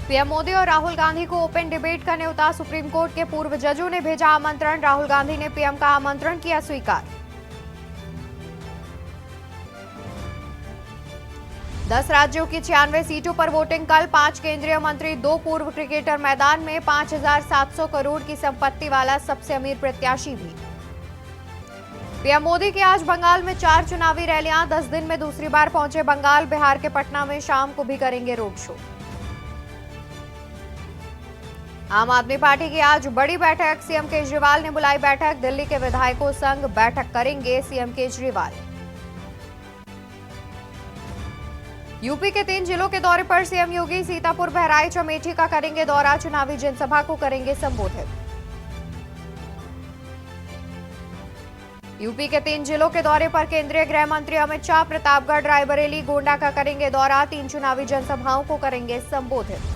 PM Modi और राहुल गांधी को open debate का न्योता। सुप्रीम कोर्ट के पूर्व जजों ने भेजा आमंत्रण। राहुल गांधी ने पीएम का आमंत्रण किया स्वीकार। 10 राज्यों की 96 सीटों पर वोटिंग कल। 5 केंद्रीय मंत्री, 2 पूर्व क्रिकेटर मैदान में। 5,700 करोड़ की संपत्ति वाला सबसे अमीर प्रत्याशी भी। पीएम मोदी की आज बंगाल में 4 चुनावी रैलियां। 10 दिन में दूसरी बार पहुंचे बंगाल। बिहार के पटना में शाम को भी करेंगे रोड शो। आम आदमी पार्टी की आज बड़ी बैठक। सीएम केजरीवाल ने बुलाई बैठक। दिल्ली के विधायकों संग बैठक करेंगे सीएम केजरीवाल। यूपी के 3 जिलों के दौरे पर सीएम योगी। सीतापुर, बहराइच, अमेठी का करेंगे दौरा। चुनावी जनसभा को करेंगे संबोधित। यूपी के 3 जिलों के दौरे पर केंद्रीय गृह मंत्री अमित शाह। प्रतापगढ़, रायबरेली, गोंडा का करेंगे दौरा। 3 चुनावी जनसभाओं को करेंगे संबोधित।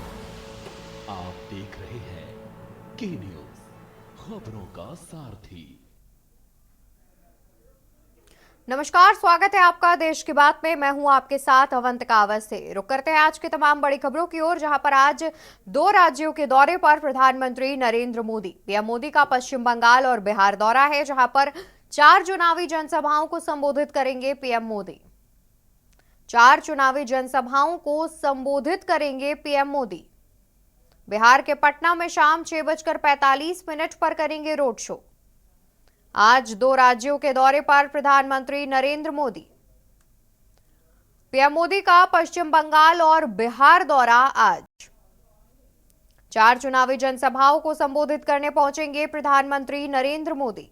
आप देख रहे हैं के न्यूज, खबरों का सारथी। नमस्कार, स्वागत है आपका देश की बात में। मैं हूं आपके साथ अवंतिका अवस्थी। रुक करते हैं आज की तमाम बड़ी खबरों की ओर, जहां पर आज 2 राज्यों के दौरे पर प्रधानमंत्री नरेंद्र मोदी। पीएम मोदी का पश्चिम बंगाल और बिहार दौरा है, जहां पर 4 चुनावी जनसभाओं को संबोधित करेंगे पीएम मोदी। 4 चुनावी जनसभाओं को संबोधित करेंगे पीएम मोदी। बिहार के पटना में शाम 6:45 पर करेंगे रोड शो। आज 2 राज्यों के दौरे पर प्रधानमंत्री नरेंद्र मोदी। पीएम मोदी का पश्चिम बंगाल और बिहार दौरा आज। 4 चुनावी जनसभाओं को संबोधित करने पहुंचेंगे प्रधानमंत्री नरेंद्र मोदी।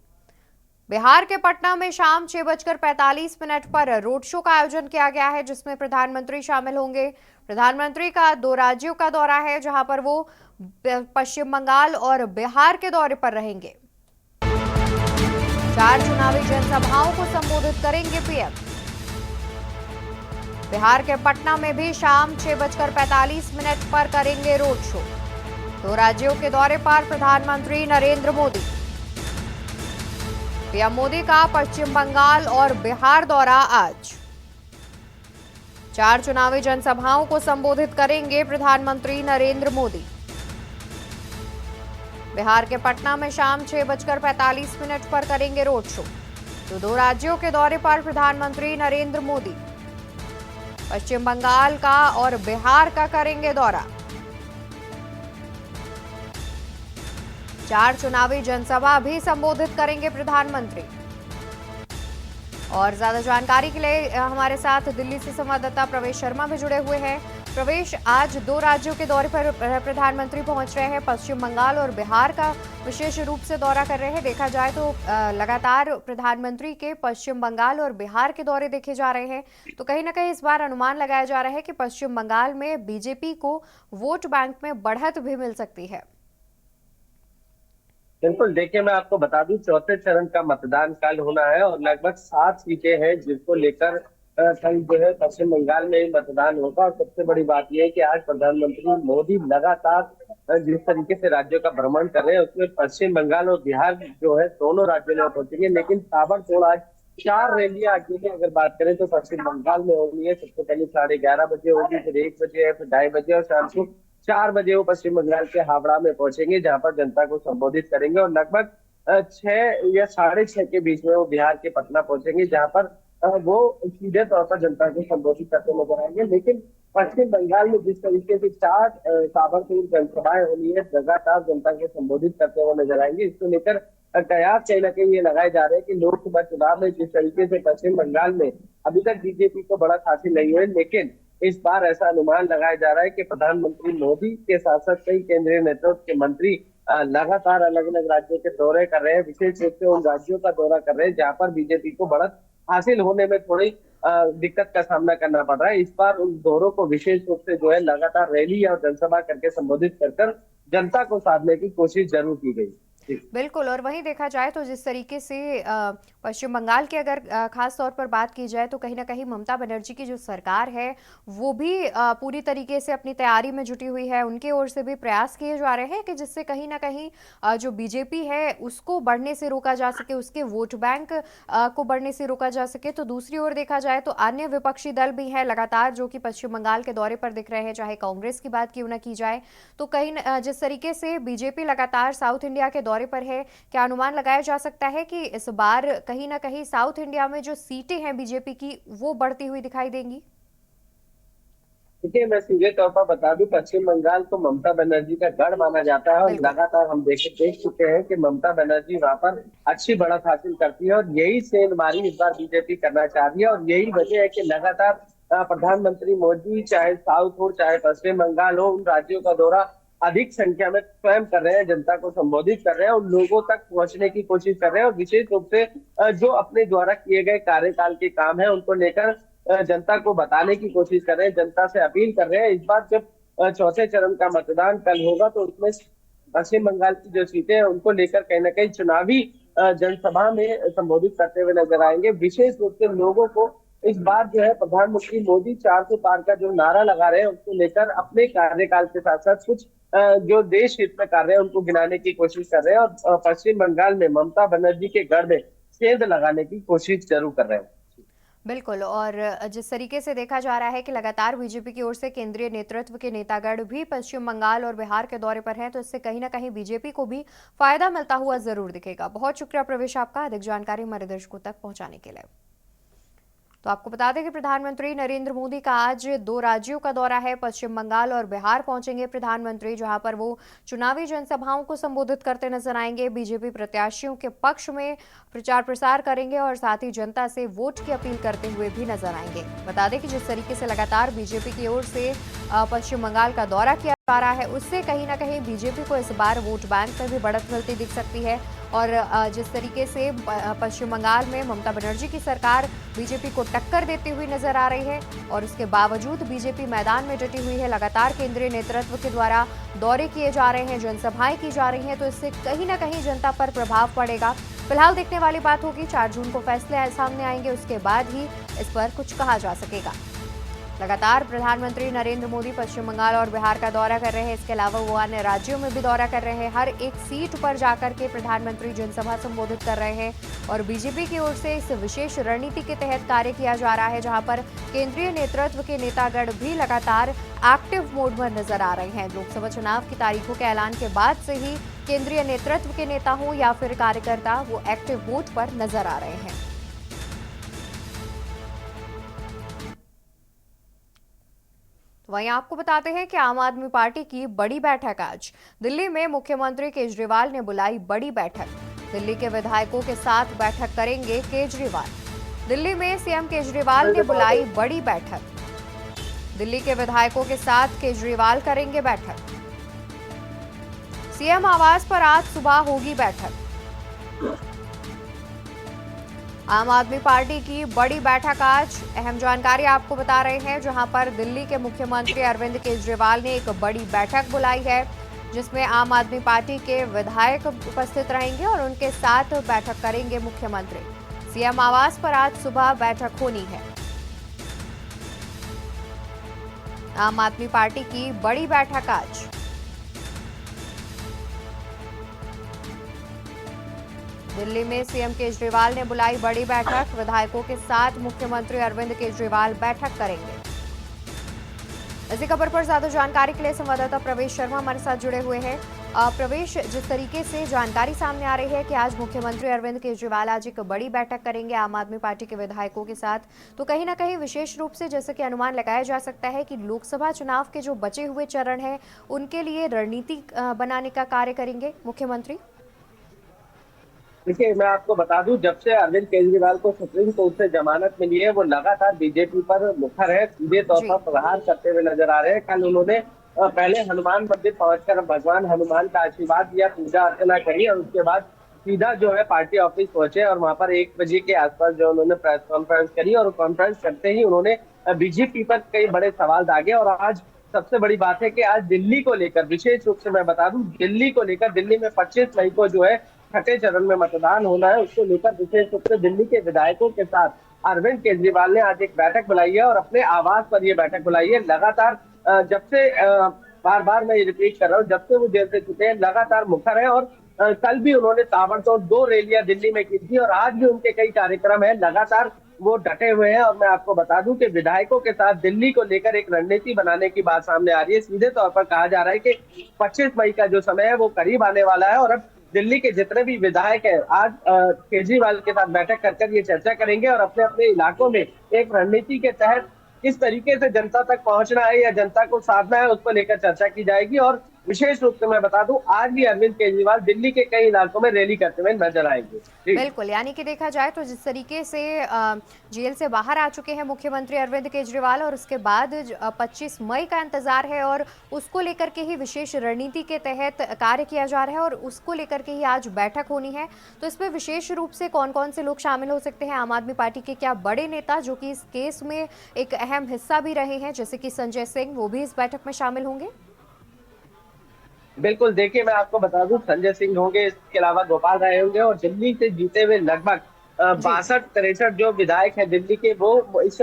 बिहार के पटना में शाम 6:45 पर रोड शो का आयोजन किया गया है, जिसमें प्रधानमंत्री शामिल होंगे। प्रधानमंत्री का 2 राज्यों का दौरा है, जहां पर वो पश्चिम बंगाल और बिहार के दौरे पर रहेंगे। 4 चुनावी जनसभाओं को संबोधित करेंगे पीएम। बिहार के पटना में भी शाम 6:45 पर करेंगे रोड शो। 2 राज्यों के दौरे पर प्रधानमंत्री नरेंद्र मोदी। पीएम मोदी का पश्चिम बंगाल और बिहार दौरा आज। 4 चुनावी जनसभाओं को संबोधित करेंगे प्रधानमंत्री नरेंद्र मोदी। बिहार के पटना में शाम 6:45 पर करेंगे रोड शो। तो 2 राज्यों के दौरे पर प्रधानमंत्री नरेंद्र मोदी। पश्चिम बंगाल का और बिहार का करेंगे दौरा। 4 चुनावी जनसभा भी संबोधित करेंगे प्रधानमंत्री। और ज्यादा जानकारी के लिए हमारे साथ दिल्ली से संवाददाता प्रवेश शर्मा भी जुड़े हुए हैं। प्रवेश, आज 2 राज्यों के दौरे पर प्रधानमंत्री पहुंच रहे हैं। पश्चिम बंगाल और बिहार का विशेष रूप से दौरा कर रहे हैं। देखा जाए तो लगातार प्रधानमंत्री के पश्चिम बंगाल और बिहार के दौरे देखे जा रहे हैं। तो कहीं ना कहीं इस बार अनुमान लगाया जा रहा है कि पश्चिम बंगाल में बीजेपी को वोट बैंक में बढ़त भी मिल सकती है। बिल्कुल, देखिए मैं आपको बता दूं, 4थे चरण का मतदान कल होना है और लगभग 7 सीटें हैं जिसको लेकर कल जो है पश्चिम बंगाल में मतदान होगा। और सबसे बड़ी बात यह है कि आज प्रधानमंत्री मोदी लगातार जिस तरीके से राज्यों का भ्रमण कर रहे हैं, उसमें पश्चिम बंगाल और बिहार जो है दोनों राज्यों में पहुंचेंगे। लेकिन ताबड़तोड़ आज 4 रैलियां अकेले अगर बात करें तो पश्चिम बंगाल में होनी है। सबसे पहले 11:30 बजे होगी, फिर 1 बजे, फिर 2:30 बजे और शाम को 4 बजे वो पश्चिम बंगाल के हावड़ा में पहुंचेंगे, जहां पर जनता को संबोधित करेंगे। और लगभग 6 या 6:30 के बीच में वो बिहार के पटना पहुंचेंगे, जहां पर वो सीधे तौर पर जनता को संबोधित करते नजर आएंगे। लेकिन पश्चिम बंगाल में जिस तरीके से 4 ताबड़तोड़ जनसभाएं होनी है, लगातार जनता को संबोधित करते हुए नजर आएंगे। इसको लेकर कयास कहीं ना कहीं ये लगाए जा रहे हैं कि लोकसभा चुनाव में जिस तरीके से पश्चिम बंगाल में अभी तक बीजेपी को बढ़त हासिल नहीं हुई, लेकिन इस बार ऐसा अनुमान लगाया जा रहा है कि प्रधानमंत्री मोदी के साथ साथ कई केंद्रीय नेतृत्व के मंत्री लगातार अलग अलग राज्यों के दौरे कर रहे हैं। विशेष रूप से उन राज्यों का दौरा कर रहे हैं जहां पर बीजेपी को बढ़त हासिल होने में थोड़ी दिक्कत का सामना करना पड़ रहा है। इस बार उन दौरों को विशेष रूप से जो है लगातार रैली और जनसभा करके संबोधित कर जनता को साधने की कोशिश जरूर की गई। बिल्कुल। और वहीं देखा जाए तो जिस तरीके से पश्चिम बंगाल की अगर खास तौर पर बात की जाए तो कहीं ना कहीं ममता बनर्जी की जो सरकार है वो भी पूरी तरीके से अपनी तैयारी में जुटी हुई है। उनके ओर से भी प्रयास किए जा रहे हैं कि जिससे कहीं ना कहीं जो बीजेपी है उसको बढ़ने से रोका जा सके, उसके वोट बैंक को बढ़ने से रोका जा सके। तो दूसरी ओर देखा जाए तो अन्य विपक्षी दल भी हैं लगातार जो कि पश्चिम बंगाल के दौरे पर दिख रहे हैं, चाहे कांग्रेस की बात क्यों ना की जाए। तो कहीं जिस तरीके से बीजेपी लगातार साउथ इंडिया के दौरे पर है, क्या अनुमान लगाया जा सकता है कि इस बार कहीं ना कहीं साउथ इंडिया में जो सीटें हैं बीजेपी की वो बढ़ती हुई दिखाई देंगी? देखिए, मैं सीधे तौर पर बता दूं, पश्चिम बंगाल को ममता बनर्जी का गढ़ माना जाता है और बिल्कुल। लगातार हम देख चुके हैं कि ममता बनर्जी वहां पर अच्छी बढ़त हासिल करती है और यही सेंधमारी इस बार बीजेपी करना चाह रही है। और यही वजह है कि लगातार प्रधानमंत्री मोदी चाहे साउथ हो चाहे पश्चिम बंगाल हो, उन राज्यों का दौरा अधिक संख्या में स्वयं कर रहे हैं, जनता को संबोधित कर रहे हैं, उन लोगों तक पहुंचने की कोशिश कर रहे हैं और विशेष रूप से जो अपने द्वारा किए गए कार्यकाल के काम है उनको लेकर जनता को बताने की कोशिश कर रहे हैं, जनता से अपील कर रहे हैं। इस बार जब चौथे चरण का मतदान कल होगा तो उसमें पश्चिम बंगाल की जो सीटें हैं उनको लेकर कहीं ना कहीं चुनावी जनसभा में संबोधित करते हुए नजर आएंगे। विशेष रूप से लोगों को इस बार जो है प्रधानमंत्री मोदी 400 पार का जो नारा लगा रहे हैं उसको लेकर अपने कार्यकाल के साथ साथ कुछ जो देश हित में कार्य है उनको गिनाने की कोशिश कर रहे हैं और पश्चिम बंगाल में ममता बनर्जी के गढ़ में सेंध लगाने की कोशिश जरूर कर रहे हैं। बिल्कुल। और जिस तरीके से देखा जा रहा है कि लगातार बीजेपी की ओर से केंद्रीय नेतृत्व के नेतागण भी पश्चिम बंगाल और बिहार के दौरे पर हैं, तो इससे कहीं ना कहीं बीजेपी को भी फायदा मिलता हुआ जरूर दिखेगा। बहुत शुक्रिया प्रवेश आपका अधिक जानकारी हमारे दर्शकों तक पहुंचाने के लिए। तो आपको बता दें कि प्रधानमंत्री नरेंद्र मोदी का आज 2 राज्यों का दौरा है। पश्चिम बंगाल और बिहार पहुंचेंगे प्रधानमंत्री, जहां पर वो चुनावी जनसभाओं को संबोधित करते नजर आएंगे, बीजेपी प्रत्याशियों के पक्ष में प्रचार प्रसार करेंगे और साथ ही जनता से वोट की अपील करते हुए भी नजर आएंगे। बता दें कि जिस तरीके से लगातार बीजेपी की ओर से पश्चिम बंगाल का दौरा किया जा रहा है उससे कहीं ना कहीं बीजेपी को इस बार वोट बैंक में भी बढ़त मिलती दिख सकती है। और जिस तरीके से पश्चिम बंगाल में ममता बनर्जी की सरकार बीजेपी को टक्कर देती हुई नजर आ रही है और उसके बावजूद बीजेपी मैदान में डटी हुई है, लगातार केंद्रीय नेतृत्व के द्वारा दौरे किए जा रहे हैं, जनसभाएं की जा रही हैं, तो इससे कहीं ना कहीं जनता पर प्रभाव पड़ेगा। फिलहाल देखने वाली बात होगी 4 जून को फैसले सामने आएंगे, उसके बाद ही इस पर कुछ कहा जा सकेगा। लगातार प्रधानमंत्री नरेंद्र मोदी पश्चिम बंगाल और बिहार का दौरा कर रहे हैं, इसके अलावा वो अन्य राज्यों में भी दौरा कर रहे हैं। हर एक सीट पर जाकर के प्रधानमंत्री जनसभा संबोधित कर रहे हैं और बीजेपी की ओर से इस विशेष रणनीति के तहत कार्य किया जा रहा है, जहां पर केंद्रीय नेतृत्व के नेतागण भी लगातार एक्टिव मोड में नजर आ रहे हैं। लोकसभा चुनाव की तारीखों के ऐलान के बाद से ही केंद्रीय नेतृत्व के नेता हो या फिर कार्यकर्ता वो एक्टिव मोड पर नजर आ रहे हैं। वहीं आपको बताते हैं कि आम आदमी पार्टी की बड़ी बैठक आज दिल्ली में मुख्यमंत्री केजरीवाल ने बुलाई बड़ी बैठक। दिल्ली के विधायकों के साथ बैठक करेंगे केजरीवाल। दिल्ली में सीएम केजरीवाल ने बुलाई बड़ी बैठक। दिल्ली के विधायकों के साथ केजरीवाल करेंगे बैठक। सीएम आवास पर आज सुबह होगी बैठक। आम आदमी पार्टी की बड़ी बैठक आज, अहम जानकारी आपको बता रहे हैं, जहां पर दिल्ली के मुख्यमंत्री अरविंद केजरीवाल ने एक बड़ी बैठक बुलाई है जिसमें आम आदमी पार्टी के विधायक उपस्थित रहेंगे और उनके साथ बैठक करेंगे मुख्यमंत्री। सीएम आवास पर आज सुबह बैठक होनी है। आम आदमी पार्टी की बड़ी बैठक आज। दिल्ली में सीएम केजरीवाल ने बुलाई बड़ी बैठक, विधायकों के साथ मुख्यमंत्री अरविंद केजरीवाल बैठक करेंगे। इसी खबर पर ज्यादा जानकारी के लिए संवाददाता प्रवेश शर्मा हमारे साथ जुड़े हुए हैं। प्रवेश, जिस तरीके से जानकारी सामने आ रही है कि आज मुख्यमंत्री अरविंद केजरीवाल आज एक बड़ी बैठक करेंगे आम आदमी पार्टी के विधायकों के साथ, तो कहीं ना कहीं विशेष रूप से जैसे कि अनुमान लगाया जा सकता है कि लोकसभा चुनाव के जो बचे हुए चरण हैं उनके लिए रणनीति बनाने का कार्य करेंगे मुख्यमंत्री। देखिए, मैं आपको बता दूं, जब से अरविंद केजरीवाल को सुप्रीम कोर्ट से जमानत मिली है वो लगातार बीजेपी पर मुखर है, सीधे तौर पर प्रहार करते हुए नजर आ रहे हैं। कल उन्होंने पहले हनुमान मंदिर पहुंचकर भगवान हनुमान का आशीर्वाद दिया, पूजा अर्चना करी और उसके बाद सीधा जो है पार्टी ऑफिस पहुंचे और वहां पर 1 बजे के आसपास जो उन्होंने प्रेस कॉन्फ्रेंस करी और कॉन्फ्रेंस करते ही उन्होंने बीजेपी पर कई बड़े सवाल दागे और आज सबसे बड़ी बात है कि आज दिल्ली को लेकर, विशेष रूप से मैं बता दूं, दिल्ली को लेकर, दिल्ली में 25 मई को जो है छठे चरण में मतदान होना है, उसको लेकर विशेष रूप से दिल्ली के विधायकों के साथ अरविंद केजरीवाल ने आज एक बैठक बुलाई है और अपने आवास पर ये बैठक बुलाई है। लगातार जब से बार बार मैं ये रिपीट कर रहा हूँ, जब से वो जेल से छूटे हैं लगातार मुखर है। और कल भी उन्होंने ताबड़तोड़ 2 रैलियां दिल्ली में की थी और आज भी उनके कई कार्यक्रम है। लगातार वो डटे हुए हैं और मैं आपको बता दूं कि विधायकों के साथ दिल्ली को लेकर एक रणनीति बनाने की बात सामने आ रही है। सीधे तौर पर कहा जा रहा है कि 25 मई का जो समय है वो करीब आने वाला है और अब दिल्ली के जितने भी विधायक हैं आज केजरीवाल के साथ बैठक कर ये चर्चा करेंगे और अपने अपने इलाकों में एक रणनीति के तहत किस तरीके से जनता तक पहुंचना है या जनता को साधना है, उसको लेकर चर्चा की जाएगी। और विशेष रूप से मैं बता दूं, आज भी अरविंद केजरीवाल दिल्ली के कई इलाकों में रैली करते हुए नजर आएंगे। बिल्कुल, यानी कि देखा जाए तो जिस तरीके से जेल से बाहर आ चुके हैं मुख्यमंत्री अरविंद केजरीवाल और उसके बाद 25 मई का इंतजार है और उसको लेकर के ही विशेष रणनीति के तहत कार्य किया जा रहा है और उसको लेकर के ही आज बैठक होनी है। तो इसमें विशेष रूप से कौन कौन से लोग शामिल हो सकते हैं? आम आदमी पार्टी के क्या बड़े नेता जो कि इस केस में एक अहम हिस्सा भी रहे हैं, जैसे कि संजय सिंह, वो भी इस बैठक में शामिल होंगे? बिल्कुल, देखिए मैं आपको बता दूं, संजय सिंह होंगे, इसके अलावा गोपाल राय होंगे और दिल्ली से जीते हुए लगभग 62-63 जो विधायक हैं दिल्ली के, वो इस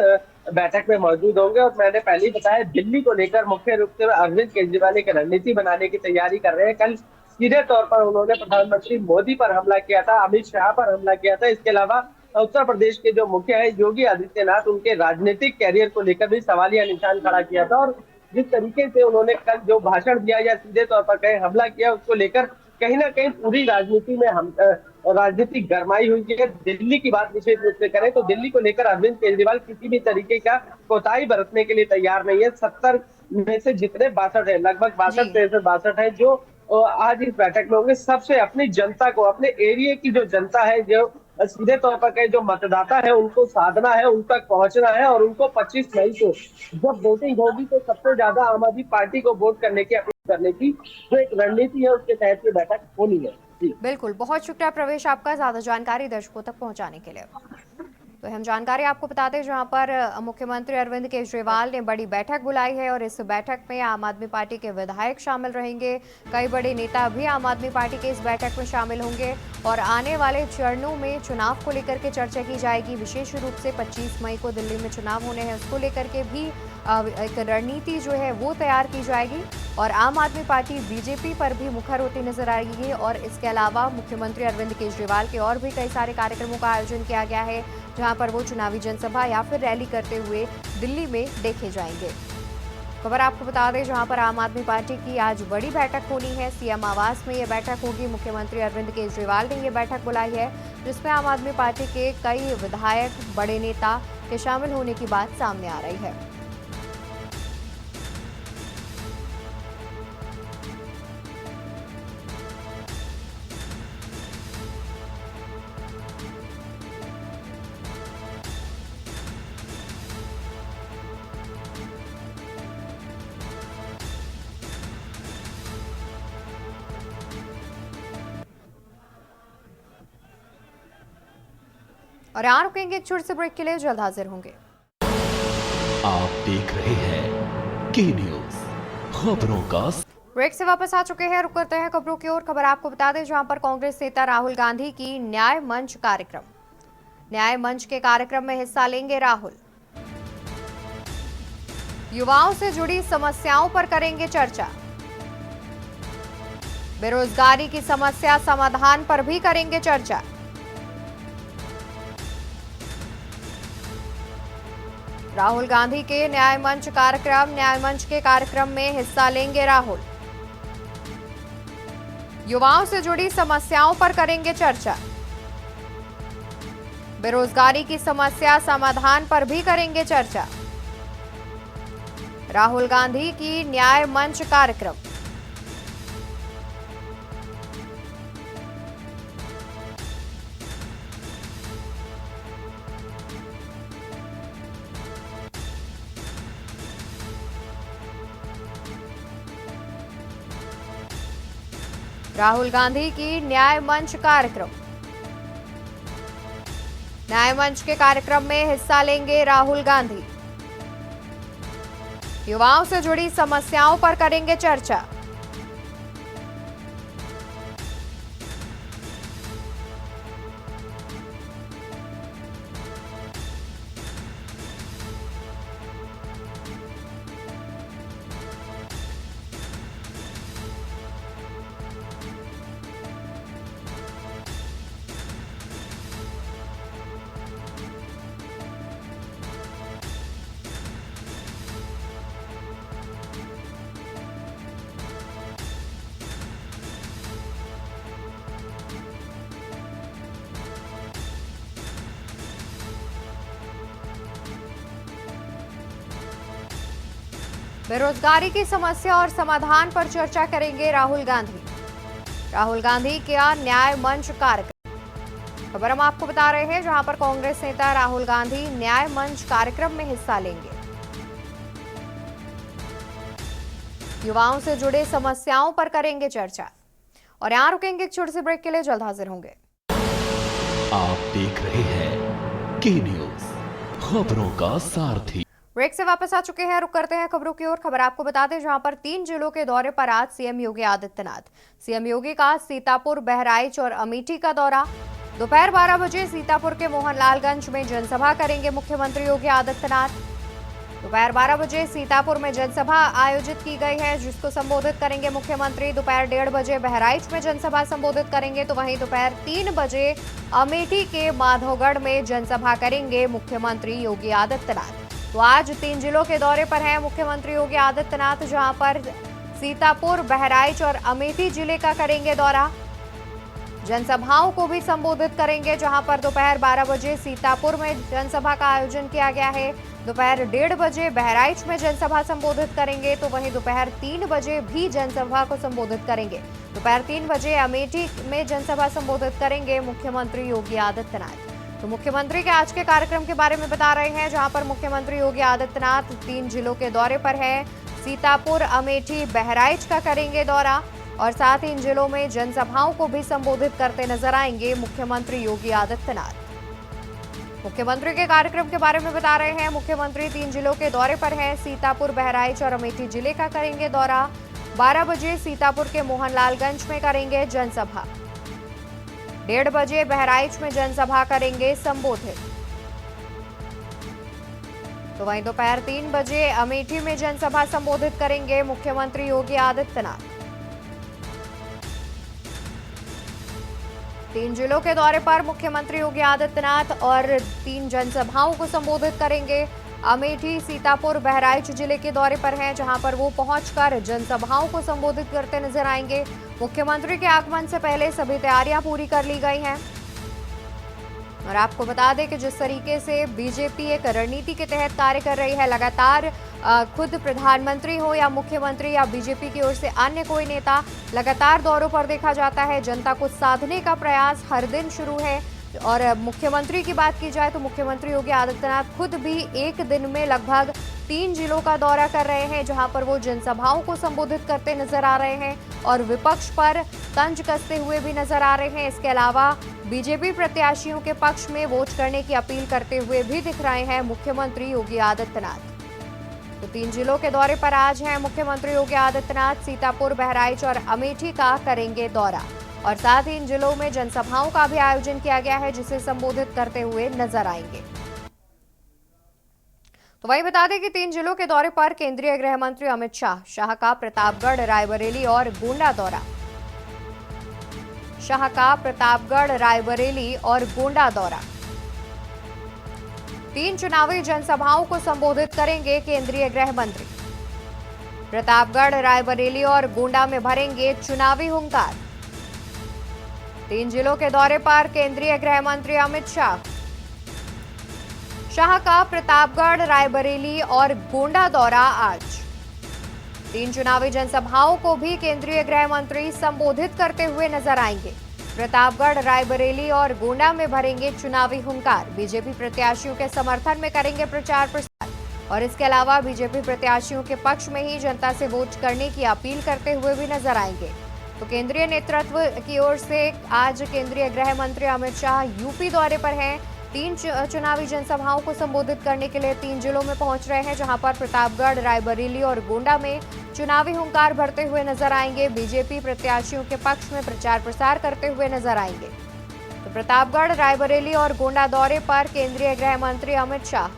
बैठक में मौजूद होंगे। और मैंने पहले ही बताया, दिल्ली को लेकर मुख्य रूप से अरविंद केजरीवाल एक रणनीति बनाने की तैयारी कर रहे हैं। कल सीधे तौर पर उन्होंने प्रधानमंत्री मोदी पर हमला किया था, अमित शाह पर हमला किया था। इसके अलावा उत्तर प्रदेश के जो मुखिया है योगी आदित्यनाथ, उनके राजनीतिक कैरियर को लेकर भी सवालिया निशान खड़ा किया था। और जिस तरीके से उन्होंने कल जो भाषण दिया या सीधे तौर पर कहीं हमला किया, उसको लेकर कहीं ना कहीं पूरी राजनीति में हम राजनीतिक गरमाई हुई है। दिल्ली की बात विशेष रूप से करें तो दिल्ली को लेकर अरविंद केजरीवाल किसी भी तरीके का कोताही बरतने के लिए तैयार नहीं है। 70 में से जितने 62 है, लगभग 62-63 है जो आज इस बैठक में होंगे, सबसे अपनी जनता को, अपने एरिया की जो जनता है, जो सीधे तौर पर कहे जो मतदाता है, उनको साधना है, उन तक पहुंचना है और उनको 25 मई को जब वोटिंग होगी तो सबसे ज्यादा आम आदमी पार्टी को वोट करने की अपील करने की जो एक रणनीति है, उसके तहत ये बैठक होनी है। बिल्कुल, बहुत शुक्रिया प्रवेश आपका ज्यादा जानकारी दर्शकों तक पहुंचाने के लिए। तो हम जानकारी आपको बता दें, जहां पर मुख्यमंत्री अरविंद केजरीवाल ने बड़ी बैठक बुलाई है और इस बैठक में आम आदमी पार्टी के विधायक शामिल रहेंगे। कई बड़े नेता भी आम आदमी पार्टी के इस बैठक में शामिल होंगे और आने वाले चरणों में चुनाव को लेकर के चर्चा की जाएगी। विशेष रूप से 25 मई को दिल्ली में चुनाव होने हैं, उसको लेकर के भी एक रणनीति जो है वो तैयार की जाएगी और आम आदमी पार्टी बीजेपी पर भी मुखर होती नजर आएगी। और इसके अलावा मुख्यमंत्री अरविंद केजरीवाल के और भी कई सारे कार्यक्रमों का आयोजन किया गया है, जहां पर वो चुनावी जनसभा या फिर रैली करते हुए दिल्ली में देखे जाएंगे। खबर आपको बता दें, जहां पर आम आदमी पार्टी की आज बड़ी बैठक होनी है, सीएम आवास में ये बैठक होगी। मुख्यमंत्री अरविंद केजरीवाल ने ये बैठक बुलाई है, जिसमें आम आदमी पार्टी के कई विधायक, बड़े नेता के शामिल होने की बात सामने आ रही है। और यहाँ रुकेंगे एक छोटे से ब्रेक के लिए, जल्द हाजिर होंगे। आप देख रहे हैं के न्यूज, खबरों का। ब्रेक से वापस आ चुके हैं, रुक करते हैं खबरों की ओर। खबर आपको बता दें, जहां पर कांग्रेस नेता राहुल गांधी की न्याय मंच के कार्यक्रम में हिस्सा लेंगे राहुल। युवाओं से जुड़ी समस्याओं पर करेंगे चर्चा। बेरोजगारी की समस्या समाधान पर भी करेंगे चर्चा। राहुल गांधी के न्याय मंच के कार्यक्रम में हिस्सा लेंगे राहुल। युवाओं से जुड़ी समस्याओं पर करेंगे चर्चा। बेरोजगारी की समस्या समाधान पर भी करेंगे चर्चा। राहुल गांधी की न्याय मंच कार्यक्रम। राहुल गांधी की न्याय मंच के कार्यक्रम में हिस्सा लेंगे राहुल गांधी। युवाओं से जुड़ी समस्याओं पर करेंगे चर्चा। बेरोजगारी की समस्या और समाधान पर चर्चा करेंगे राहुल गांधी। राहुल गांधी का न्याय मंच कार्यक्रम, खबर हम आपको बता रहे हैं, जहां पर कांग्रेस नेता राहुल गांधी न्याय मंच कार्यक्रम में हिस्सा लेंगे। युवाओं से जुड़े समस्याओं पर करेंगे चर्चा। और यहां रुकेंगे एक छोटे से ब्रेक के लिए, जल्द हाजिर होंगे। आप देख रहे हैं के न्यूज, खबरों का सारथी। ब्रेक से वापस आ चुके हैं, रुक करते हैं खबरों की ओर। खबर आपको बता दें, जहां पर 3 जिलों के दौरे पर आज सीएम योगी आदित्यनाथ। सीएम योगी का सीतापुर, बहराइच और अमेठी का दौरा। दोपहर 12 बजे सीतापुर के मोहनलालगंज में जनसभा करेंगे मुख्यमंत्री योगी आदित्यनाथ। दोपहर 12 बजे सीतापुर में जनसभा आयोजित की गई है, जिसको संबोधित करेंगे मुख्यमंत्री। दोपहर 1:30 बजे बहराइच में जनसभा संबोधित करेंगे, तो वहीं दोपहर 3 बजे अमेठी के माधोगढ़ में जनसभा करेंगे मुख्यमंत्री योगी आदित्यनाथ। तो आज 3 जिलों के दौरे पर हैं मुख्यमंत्री योगी आदित्यनाथ, जहां पर सीतापुर, बहराइच और अमेठी जिले का करेंगे दौरा। जनसभाओं को भी संबोधित करेंगे, जहां पर दोपहर 12 बजे सीतापुर में जनसभा का आयोजन किया गया है। दोपहर 1:30 बजे बहराइच में जनसभा संबोधित करेंगे, तो वहीं दोपहर 3 बजे भी जनसभा को संबोधित करेंगे। दोपहर 3 बजे अमेठी में जनसभा संबोधित करेंगे मुख्यमंत्री योगी आदित्यनाथ। तो मुख्यमंत्री के आज के कार्यक्रम के बारे में बता रहे हैं, जहां पर मुख्यमंत्री योगी आदित्यनाथ 3 जिलों के दौरे पर हैं। सीतापुर, अमेठी, बहराइच का करेंगे दौरा और साथ ही इन जिलों में जनसभाओं को भी संबोधित करते नजर आएंगे मुख्यमंत्री योगी आदित्यनाथ। मुख्यमंत्री के कार्यक्रम के बारे में बता रहे हैं, मुख्यमंत्री 3 जिलों के दौरे पर हैं। सीतापुर, बहराइच और अमेठी जिले का करेंगे दौरा। 12 बजे सीतापुर के मोहनलालगंज में करेंगे जनसभा। 1:30 बजे बहराइच में जनसभा करेंगे संबोधित। तो वहीं दोपहर 3 बजे अमेठी में जनसभा संबोधित करेंगे मुख्यमंत्री योगी आदित्यनाथ। 3 जिलों के दौरे पर मुख्यमंत्री योगी आदित्यनाथ और 3 जनसभाओं को संबोधित करेंगे। अमेठी, सीतापुर, बहराइच जिले के दौरे पर हैं, जहां पर वो पहुंचकर जनसभाओं को संबोधित करते नजर आएंगे। मुख्यमंत्री के आगमन से पहले सभी तैयारियां पूरी कर ली गई हैं। और आपको बता दें कि जिस तरीके से बीजेपी एक रणनीति के तहत कार्य कर रही है, लगातार खुद प्रधानमंत्री हो या मुख्यमंत्री या बीजेपी की ओर से अन्य कोई नेता लगातार दौरों पर देखा जाता है। जनता को साधने का प्रयास हर दिन शुरू है। और मुख्यमंत्री की बात की जाए तो मुख्यमंत्री योगी आदित्यनाथ खुद भी एक दिन में लगभग 3 जिलों का दौरा कर रहे हैं, जहां पर वो जनसभाओं को संबोधित करते नजर आ रहे हैं और विपक्ष पर तंज कसते हुए भी नजर आ रहे हैं। इसके अलावा बीजेपी प्रत्याशियों के पक्ष में वोट करने की अपील करते हुए भी दिख रहे हैं मुख्यमंत्री योगी आदित्यनाथ। तो 3 जिलों के दौरे पर आज हैं मुख्यमंत्री योगी आदित्यनाथ। सीतापुर, बहराइच और अमेठी का करेंगे दौरा और साथ ही इन जिलों में जनसभाओं का भी आयोजन किया गया है, जिसे संबोधित करते हुए नजर आएंगे। तो वही बता दें कि 3 जिलों के दौरे पर केंद्रीय गृह मंत्री अमित शाह का प्रतापगढ़, रायबरेली और गोंडा दौरा। शाह का प्रतापगढ़, रायबरेली और गोंडा दौरा। 3 चुनावी जनसभाओं को संबोधित करेंगे केंद्रीय गृह मंत्री। प्रतापगढ़, रायबरेली और गोंडा में भरेंगे चुनावी हुंकार। 3 जिलों के दौरे पर केंद्रीय गृह मंत्री अमित शाह का प्रतापगढ़, रायबरेली और गोंडा दौरा आज। 3 चुनावी जनसभाओं को भी केंद्रीय गृह मंत्री संबोधित करते हुए नजर आएंगे। प्रतापगढ़, रायबरेली और गोंडा में भरेंगे चुनावी हुंकार। बीजेपी प्रत्याशियों के समर्थन में करेंगे प्रचार प्रसार और इसके अलावा बीजेपी प्रत्याशियों के पक्ष में ही जनता से वोट करने की अपील करते हुए भी नजर आएंगे। तो केंद्रीय नेतृत्व की ओर से आज केंद्रीय गृह मंत्री अमित शाह यूपी दौरे पर हैं। चुनावी जनसभाओं को संबोधित करने के लिए 3 जिलों में पहुंच रहे हैं, जहां पर प्रतापगढ़, रायबरेली और गोंडा में चुनावी हुंकार भरते हुए नजर आएंगे। बीजेपी प्रत्याशियों के पक्ष में प्रचार प्रसार करते हुए नजर आएंगे। तो प्रतापगढ़, रायबरेली और गोंडा दौरे पर केंद्रीय गृह मंत्री अमित शाह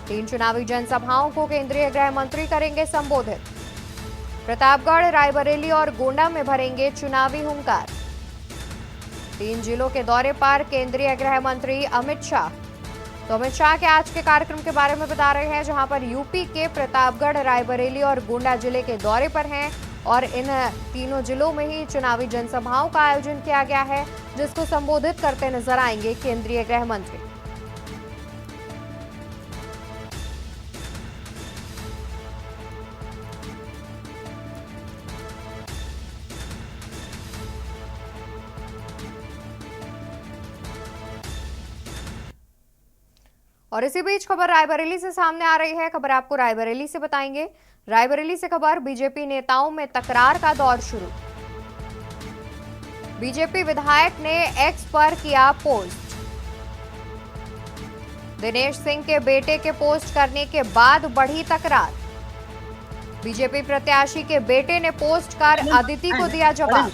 3 चुनावी जनसभाओं को केंद्रीय गृह मंत्री करेंगे संबोधित। प्रतापगढ़, रायबरेली और गोंडा में भरेंगे चुनावी हुंकार। 3 जिलों के दौरे पर केंद्रीय गृह मंत्री अमित शाह। तो अमित शाह के आज के कार्यक्रम के बारे में बता रहे हैं, जहां पर यूपी के प्रतापगढ़, रायबरेली और गोंडा जिले के दौरे पर हैं और इन तीनों जिलों में ही चुनावी जनसभाओं का आयोजन किया गया है, जिसको संबोधित करते नजर आएंगे केंद्रीय गृह मंत्री। और इसी बीच खबर रायबरेली से सामने आ रही है। खबर आपको रायबरेली से बताएंगे। रायबरेली से खबर, बीजेपी नेताओं में तकरार का दौर शुरू। बीजेपी विधायक ने एक्स पर किया पोस्ट। दिनेश सिंह के बेटे के पोस्ट करने के बाद बढ़ी तकरार। बीजेपी प्रत्याशी के बेटे ने पोस्ट कर अदिति को दिया जवाब।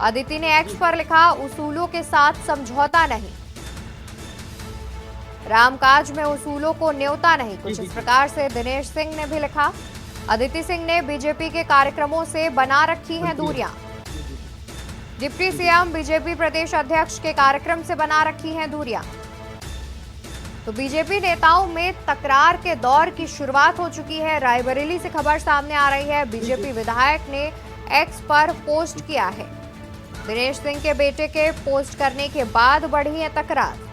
अदिति ने एक्स पर लिखा, उसूलों के साथ समझौता नहीं, रामकाज में उसूलों को न्योता नहीं। कुछ इस प्रकार से दिनेश सिंह ने भी लिखा। अदिति सिंह ने बीजेपी के कार्यक्रमों से बना रखी हैं दूरियां। डिप्टी सीएम बीजेपी प्रदेश अध्यक्ष के कार्यक्रम से बना रखी हैं दूरियां। तो बीजेपी नेताओं में तकरार के दौर की शुरुआत हो चुकी है। रायबरेली से खबर सामने आ रही है। बीजेपी विधायक ने एक्स पर पोस्ट किया है। दिनेश सिंह के बेटे के पोस्ट करने के बाद बढ़ी है तकरार।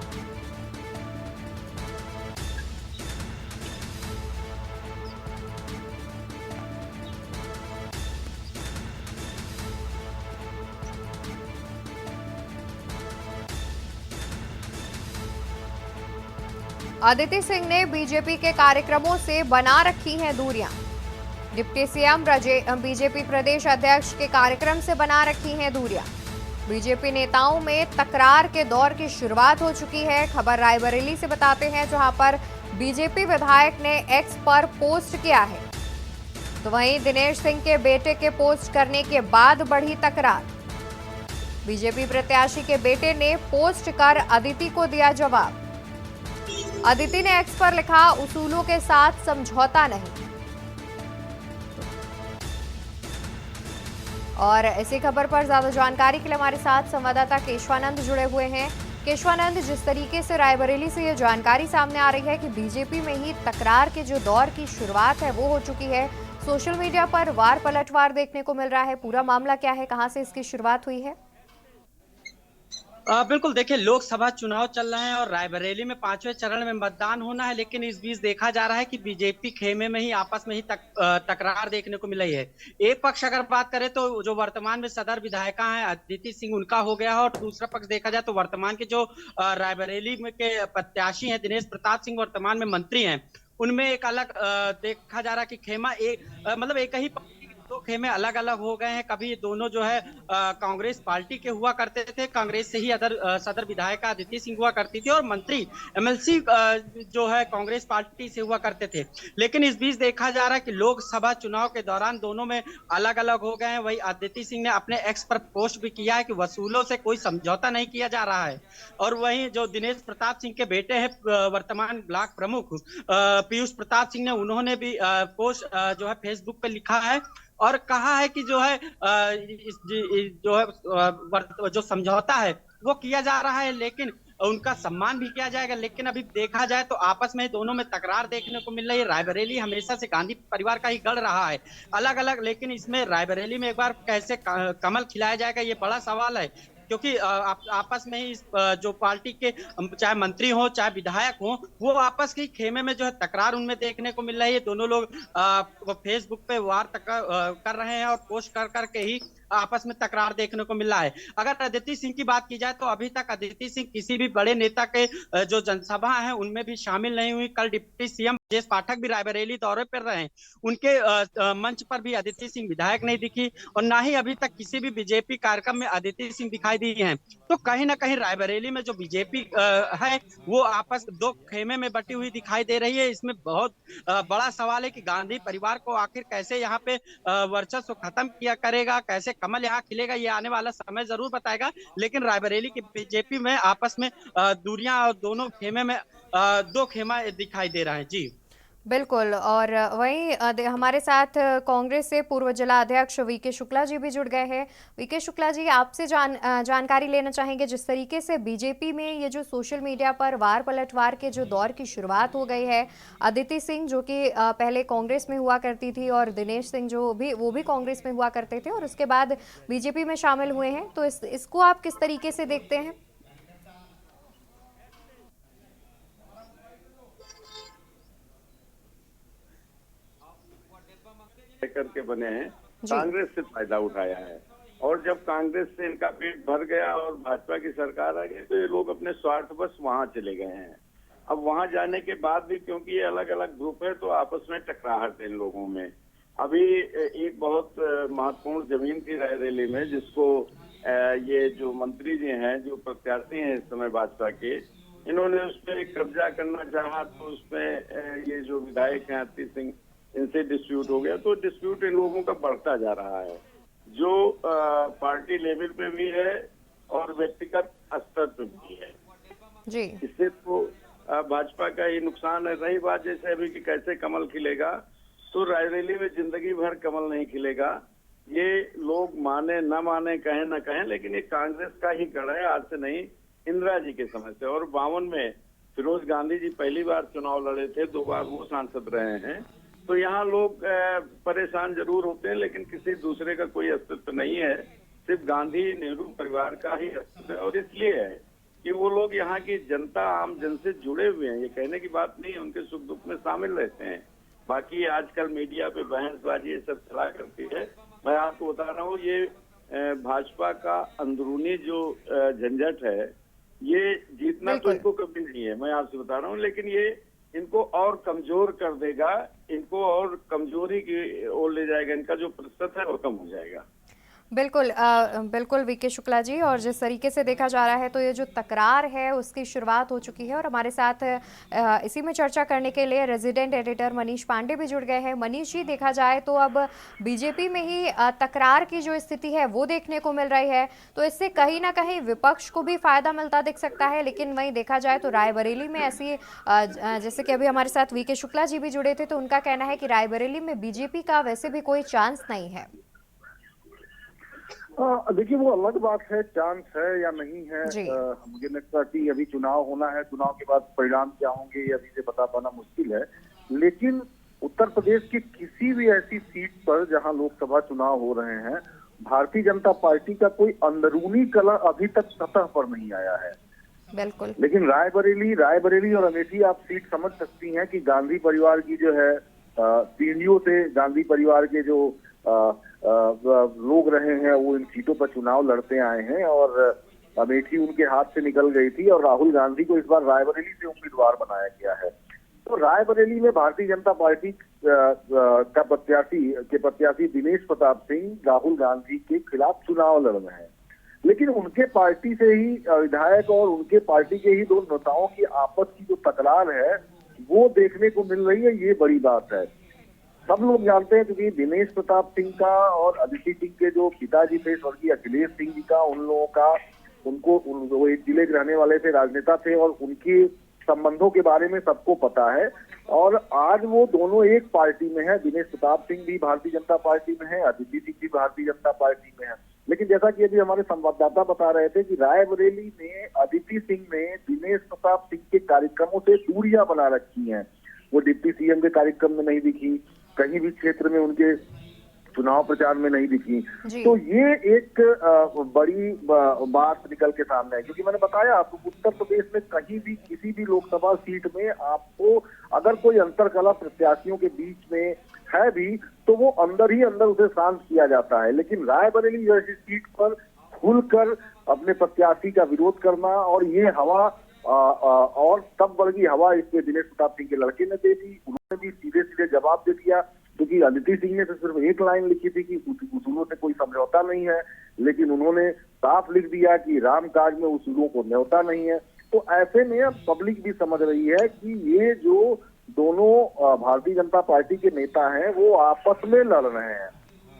अदिति सिंह ने बीजेपी के कार्यक्रमों से बना रखी हैं दूरियां। डिप्टी सीएम बीजेपी प्रदेश अध्यक्ष के कार्यक्रम से बना रखी हैं दूरियां। बीजेपी नेताओं में तकरार के दौर की शुरुआत हो चुकी है। खबर रायबरेली से बताते हैं, जहां पर बीजेपी विधायक ने एक्स पर पोस्ट किया है। तो वहीं दिनेश सिंह के बेटे के पोस्ट करने के बाद बढ़ी तकरार। बीजेपी प्रत्याशी के बेटे ने पोस्ट कर अदिति को दिया जवाब। अदिति ने एक्स पर लिखा, उसूलों के साथ समझौता नहीं। और इसी खबर पर ज्यादा जानकारी के लिए हमारे साथ संवाददाता केशवानंद जुड़े हुए हैं। केशवानंद, जिस तरीके से रायबरेली से ये जानकारी सामने आ रही है कि बीजेपी में ही तकरार के जो दौर की शुरुआत है वो हो चुकी है, सोशल मीडिया पर वार पलटवार देखने को मिल रहा है। पूरा मामला क्या है, कहां से इसकी शुरुआत हुई है? बिल्कुल, देखिए, लोकसभा चुनाव चल रहे हैं और रायबरेली में 5वें चरण में मतदान होना है, लेकिन इस बीच देखा जा रहा है कि बीजेपी खेमे में ही आपस में ही तकरार देखने को मिल रही है। एक पक्ष अगर बात करें तो जो वर्तमान में सदर विधायिका हैं अदिति सिंह, उनका हो गया है, और दूसरा पक्ष देखा जाए तो वर्तमान के जो रायबरेली में के प्रत्याशी हैं दिनेश प्रताप सिंह, वर्तमान में मंत्री हैं, उनमें एक अलग देखा जा रहा है कि खेमा मतलब एक ही दो खेमे अलग अलग हो गए हैं। कभी दोनों जो है कांग्रेस पार्टी के हुआ करते थे, कांग्रेस से ही सदर विधायिका अदिति सिंह हुआ करती थी, और मंत्री एमएलसी जो है कांग्रेस पार्टी से हुआ करते थे। लेकिन इस बीच देखा जा रहा है कि लोकसभा चुनाव के दौरान दोनों में अलग अलग हो गए हैं। वही अदिति सिंह ने अपने एक्स पर पोस्ट भी किया है कि वसूलों से कोई समझौता नहीं किया जा रहा है। और वहीं जो दिनेश प्रताप सिंह के बेटे हैं, वर्तमान ब्लॉक प्रमुख पीयूष प्रताप सिंह ने, उन्होंने भी पोस्ट जो है फेसबुक पे लिखा है और कहा है कि जो है जो समझौता है वो किया जा रहा है, लेकिन उनका सम्मान भी किया जाएगा। लेकिन अभी देखा जाए तो आपस में दोनों में तकरार देखने को मिल रही है। रायबरेली हमेशा से गांधी परिवार का ही गढ़ रहा है, अलग अलग, लेकिन इसमें रायबरेली में एक बार कैसे कमल खिलाया जाएगा, ये बड़ा सवाल है। क्योंकि आपस में ही जो पार्टी के चाहे मंत्री हो चाहे विधायक हो, वो आपस की खेमे में जो है तकरार उनमें देखने को मिल रही है। दोनों लोग फेसबुक पे वार कर रहे हैं और पोस्ट कर करके ही आपस में तकरार देखने को मिल रहा है। अगर अदिति सिंह की बात की जाए तो अभी तक अदिति सिंह किसी भी बड़े नेता के जो जनसभा है उनमें भी शामिल नहीं हुई। कल डिप्टी सीएम ब्रजेश पाठक भी रायबरेली दौरे पर रहे, उनके मंच पर भी अदिति सिंह विधायक नहीं दिखी, और ना ही अभी तक किसी भी बीजेपी कार्यक्रम में अदिति सिंह दिखाई दी हैं। तो कहीं ना कहीं रायबरेली में जो बीजेपी है वो आपस दो खेमे में बटी हुई दिखाई दे रही है। इसमें बहुत बड़ा सवाल है कि गांधी परिवार को आखिर कैसे यहाँ पे वर्चस्व खत्म किया करेगा, कैसे कमल यहाँ खिलेगा, ये आने वाला समय जरूर बताएगा। लेकिन रायबरेली की बीजेपी में आपस में दूरियां, दोनों खेमे में दो खेमा दिखाई दे रहा है। जी बिल्कुल। और वहीं हमारे साथ कांग्रेस से पूर्व जिला अध्यक्ष वीके शुक्ला जी भी जुड़ गए हैं। वीके शुक्ला जी, आपसे जानकारी लेना चाहेंगे, जिस तरीके से बीजेपी में ये जो सोशल मीडिया पर वार पलटवार के जो दौर की शुरुआत हो गई है, अदिति सिंह जो कि पहले कांग्रेस में हुआ करती थी और दिनेश सिंह जो वो भी कांग्रेस में हुआ करते थे और उसके बाद बीजेपी में शामिल हुए हैं, तो इसको आप किस तरीके से देखते हैं? करके बने हैं, कांग्रेस से फायदा उठाया है। और जब कांग्रेस से इनका पेट भर गया और भाजपा की सरकार आ गई तो ये लोग अपने स्वार्थवश वहां चले गए हैं। अब वहां जाने के बाद भी क्योंकि ये अलग अलग ग्रुप है तो आपस में टकराहट है इन लोगों में। अभी एक बहुत महत्वपूर्ण जमीन थी रायबरेली में, जिसको ये जो मंत्री जी हैं, जो प्रत्याशी हैं इस समय भाजपा के, इन्होंने उस पर कब्जा करना चाहा तो उसमें ये जो विधायक हैं अदिति सिंह, इनसे डिस्प्यूट हो गया। तो डिस्प्यूट इन लोगों का बढ़ता जा रहा है, जो पार्टी लेवल पे भी है और व्यक्तिगत स्तर पे भी है जी। इससे तो भाजपा का ही नुकसान है। रही बात जैसे अभी कि कैसे कमल खिलेगा, तो रायबरेली में जिंदगी भर कमल नहीं खिलेगा। ये लोग माने न माने, कहें न कहें, लेकिन ये कांग्रेस का ही गढ़ है, आज से नहीं, इंदिरा जी के समय से। और 52 में फिरोज गांधी जी पहली बार चुनाव लड़े थे, 2 बार वो सांसद रहे हैं। तो यहाँ लोग परेशान जरूर होते हैं, लेकिन किसी दूसरे का कोई अस्तित्व नहीं है, सिर्फ गांधी नेहरू परिवार का ही अस्तित्व है। और इसलिए है कि वो लोग यहाँ की जनता, आम जन से जुड़े हुए हैं। ये कहने की बात नहीं है, उनके सुख दुख में शामिल रहते हैं। बाकी आजकल मीडिया पे बहसबाजी ये सब चला करती है। मैं आपको बता रहा हूँ, ये भाजपा का अंदरूनी जो झंझट है, ये जीतना तो इनको कभी नहीं है, मैं आपसे बता रहा हूँ, लेकिन ये इनको और कमजोर कर देगा, इनको और कमजोरी की ओर ले जाएगा। इनका जो प्रतिशत है वो कम हो जाएगा। बिल्कुल बिल्कुल वीके शुक्ला जी, और जिस तरीके से देखा जा रहा है तो ये जो तकरार है उसकी शुरुआत हो चुकी है। और हमारे साथ इसी में चर्चा करने के लिए रेजिडेंट एडिटर मनीष पांडे भी जुड़ गए हैं। मनीष जी, देखा जाए तो अब बीजेपी में ही तकरार की जो स्थिति है वो देखने को मिल रही है, तो इससे कहीं ना कहीं विपक्ष को भी फायदा मिलता दिख सकता है। लेकिन वहीं देखा जाए तो रायबरेली में ऐसी जैसे कि अभी हमारे साथ वीके शुक्ला जी भी जुड़े थे, तो उनका कहना है कि रायबरेली में बीजेपी का वैसे भी कोई चांस नहीं है। देखिए, वो अलग बात है, चांस है या नहीं है। मुझे लगता है कि अभी चुनाव होना है, चुनाव के बाद परिणाम क्या होंगे ये अभी से बता पाना मुश्किल है। लेकिन उत्तर प्रदेश की किसी भी ऐसी सीट पर जहां लोकसभा चुनाव हो रहे हैं, भारतीय जनता पार्टी का कोई अंदरूनी कलह अभी तक सतह पर नहीं आया है। बिल्कुल। लेकिन रायबरेली और अमेठी आप सीट समझ सकती हैं कि गांधी परिवार की जो है पीढ़ियों से गांधी परिवार के जो लोग रहे हैं वो इन सीटों पर चुनाव लड़ते आए हैं, और अमेठी उनके हाथ से निकल गई थी और राहुल गांधी को इस बार रायबरेली से उम्मीदवार बनाया गया है। तो रायबरेली में भारतीय जनता पार्टी का प्रत्याशी दिनेश प्रताप सिंह राहुल गांधी के खिलाफ चुनाव लड़ रहे हैं। लेकिन उनके पार्टी से ही विधायक और उनके पार्टी के ही दो नेताओं की आपस की जो तकरार है वो देखने को मिल रही है। ये बड़ी बात है। सब लोग जानते हैं क्योंकि दिनेश प्रताप सिंह का और अदिति सिंह के जो पिताजी थे स्वर्गीय अखिलेश सिंह जी का, उन लोगों का वो एक जिले के रहने वाले थे, राजनेता थे, और उनकी संबंधों के बारे में सबको पता है। और आज वो दोनों एक पार्टी में है। दिनेश प्रताप सिंह भी भारतीय जनता पार्टी में है, अदिति सिंह भी भारतीय जनता पार्टी में है। लेकिन जैसा कि अभी हमारे संवाददाता बता रहे थे कि रायबरेली में अदिति सिंह ने दिनेश प्रताप सिंह के कार्यक्रमों से दूरियां बना रखी हैं। वो डिप्टी सीएम के कार्यक्रम में नहीं दिखी, कहीं भी क्षेत्र में उनके चुनाव प्रचार में नहीं दिखी। तो ये एक बड़ी बात निकल के सामने है, क्योंकि मैंने बताया आपको उत्तर प्रदेश में कहीं भी किसी भी लोकसभा सीट में आपको अगर कोई अंतरकलह प्रत्याशियों के बीच में है भी तो वो अंदर ही अंदर उसे शांत किया जाता है। लेकिन रायबरेली जैसी सीट पर खुलकर अपने प्रत्याशी का विरोध करना और ये हवा और सब वर्गीय हवा इसमें दिनेश प्रताप सिंह के लड़के ने दे दी। उन्होंने भी सीधे सीधे जवाब दे दिया, क्योंकि अदिति सिंह ने तो सिर्फ एक लाइन लिखी थी कि उसूलों से कोई समझौता नहीं है, लेकिन उन्होंने साफ लिख दिया कि रामकाज में उसूलों को न्योता नहीं है। तो ऐसे में अब पब्लिक भी समझ रही है कि ये जो दोनों भारतीय जनता पार्टी के नेता हैं वो आपस में लड़ रहे हैं,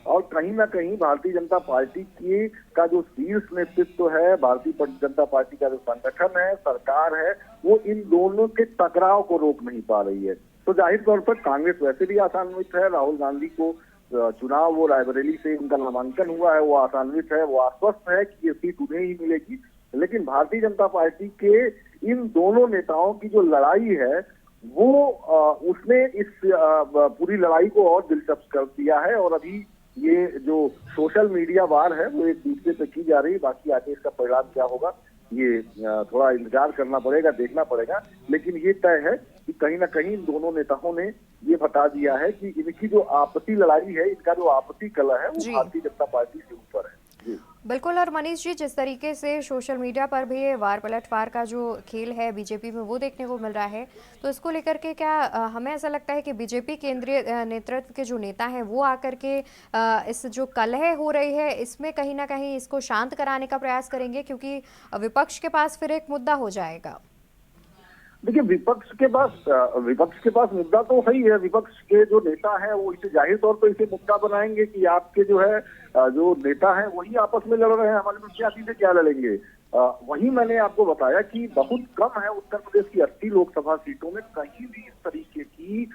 और कहीं ना कहीं भारतीय जनता पार्टी की का जो शीर्ष नेतृत्व है, भारतीय जनता पार्टी का जो संगठन है, सरकार है, वो इन दोनों के टकराव को रोक नहीं पा रही है। तो जाहिर तौर पर कांग्रेस वैसे भी आशान्वित है। राहुल गांधी को चुनाव वो रायबरेली से उनका नामांकन हुआ है, वो आशान्वित है, वो आश्वस्त है कि ये सीट उन्हें ही मिलेगी। लेकिन भारतीय जनता पार्टी के इन दोनों नेताओं की जो लड़ाई है वो उसने इस पूरी लड़ाई को और दिलचस्प कर दिया है। और अभी ये जो सोशल मीडिया वार है वो एक दूसरे पे की जा रही है। बाकी आगे इसका परिणाम क्या होगा ये थोड़ा इंतजार करना पड़ेगा, देखना पड़ेगा। लेकिन ये तय है कि कहीं ना कहीं इन दोनों नेताओं ने ये बता दिया है कि इनकी जो आपसी लड़ाई है, इनका जो आपसी कलह है वो भारतीय जनता पार्टी से ऊपर है। जी बिल्कुल। और मनीष जी, जिस तरीके से सोशल मीडिया पर भी ये वार पलटवार का जो खेल है बीजेपी में वो देखने को मिल रहा है, तो इसको लेकर के क्या हमें ऐसा लगता है कि बीजेपी केंद्रीय नेतृत्व के जो नेता हैं वो आकर के इस जो कलह हो रही है इसमें कहीं ना कहीं इसको शांत कराने का प्रयास करेंगे, क्योंकि विपक्ष के पास फिर एक मुद्दा हो जाएगा? देखिए, विपक्ष के पास मुद्दा तो है ही है। विपक्ष के जो नेता हैं वो इसे जाहिर तौर पर इसे मुद्दा बनाएंगे कि आपके जो है जो नेता हैं वही आपस में लड़ रहे हैं, हमारे प्रत्याशी से क्या लड़ेंगे। वही मैंने आपको बताया कि बहुत कम है उत्तर प्रदेश की 80 लोकसभा सीटों में कहीं भी इस तरीके की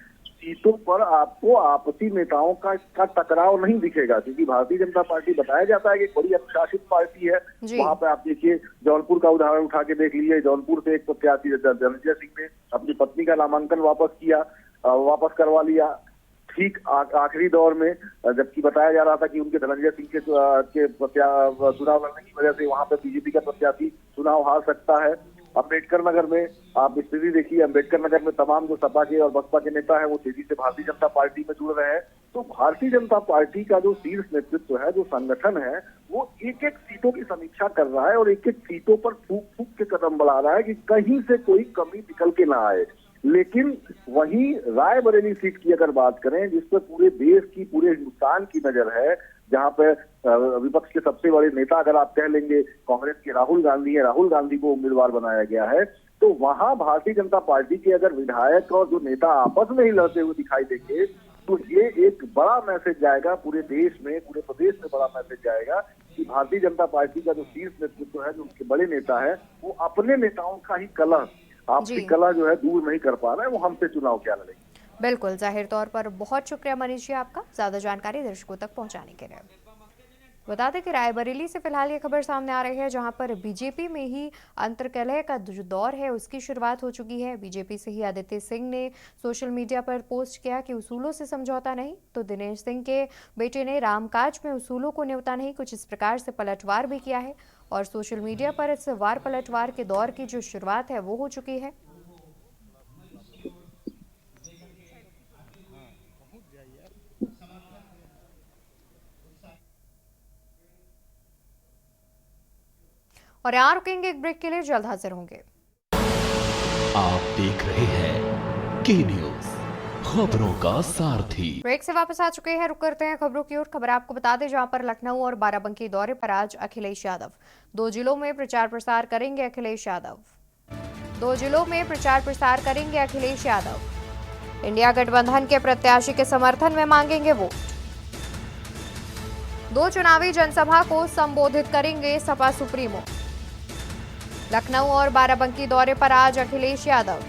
सीटों पर आपको आपसी नेताओं का टकराव नहीं दिखेगा, क्योंकि भारतीय जनता पार्टी बताया जाता है कि बड़ी अनुशासित पार्टी है। वहां पे आप देखिए, जौनपुर का उदाहरण उठा के देख लीजिए। जौनपुर से एक प्रत्याशी धनंजय सिंह ने अपनी पत्नी का नामांकन वापस करवा लिया ठीक आखिरी दौर में, जबकि बताया जा रहा था कि उनके धनंजय सिंह के चुनाव लड़ने की वजह से वहां पे बीजेपी का प्रत्याशी चुनाव हार सकता है। अम्बेडकर नगर में आप स्थिति देखिए, अम्बेडकर नगर में तमाम जो सपा के और बसपा के नेता है वो तेजी से भारतीय जनता पार्टी में जुड़ रहे हैं। तो भारतीय जनता पार्टी का जो शीर्ष नेतृत्व है, जो संगठन है, वो एक एक सीटों की समीक्षा कर रहा है और एक एक सीटों पर फूक के कदम बढ़ा रहा है कि कहीं से कोई कमी निकल के ना आए। लेकिन वहीं रायबरेली सीट की अगर बात करें, जिस पर पूरे देश की, पूरे हिंदुस्तान की नजर है, जहां पर विपक्ष के सबसे बड़े नेता अगर आप कह लेंगे कांग्रेस के राहुल गांधी है, राहुल गांधी को उम्मीदवार बनाया गया है, तो वहां भारतीय जनता पार्टी के अगर विधायक और जो नेता आपस में ही लड़ते हुए दिखाई देंगे तो ये एक बड़ा मैसेज जाएगा पूरे देश में, पूरे प्रदेश में बड़ा मैसेज जाएगा कि भारतीय जनता पार्टी का जो शीर्ष नेतृत्व है, जो उसके बड़े नेता है, वो अपने नेताओं का ही कलह, आपसी कलह जो है दूर नहीं कर पा रहा है। वो हमसे चुनाव क्या लड़ेंगे। बिल्कुल, जाहिर तौर पर बहुत शुक्रिया मनीष जी आपका ज्यादा जानकारी दर्शकों तक पहुंचाने के लिए। बता दें कि रायबरेली से फिलहाल ये खबर सामने आ रही है, जहां पर बीजेपी में ही अंतर्कलह का जो दौर है उसकी शुरुआत हो चुकी है। बीजेपी से ही आदित्य सिंह ने सोशल मीडिया पर पोस्ट किया कि उसूलों से समझौता नहीं, तो दिनेश सिंह के बेटे ने रामकाज में उसूलों को न्योता नहीं, कुछ इस प्रकार से पलटवार भी किया है। और सोशल मीडिया पर इस वार पलटवार के दौर की जो शुरुआत है वो हो चुकी है। और यहाँ रुकेंगे एक ब्रेक के लिए, जल्द हाजिर होंगे। आप देख रहे हैं के न्यूज, खबरों का सारथी। ब्रेक से वापस आ चुके हैं, रुक करते हैं खबरों की ओर। खबर आपको बता दें, जहां पर लखनऊ और बाराबंकी दौरे पर आज अखिलेश यादव 2 जिलों में प्रचार प्रसार करेंगे। अखिलेश यादव 2 जिलों में प्रचार प्रसार करेंगे। अखिलेश यादव इंडिया गठबंधन के प्रत्याशी के समर्थन में मांगेंगे वोट। 2 चुनावी जनसभा को संबोधित करेंगे सपा सुप्रीमो। लखनऊ और बाराबंकी दौरे पर आज अखिलेश यादव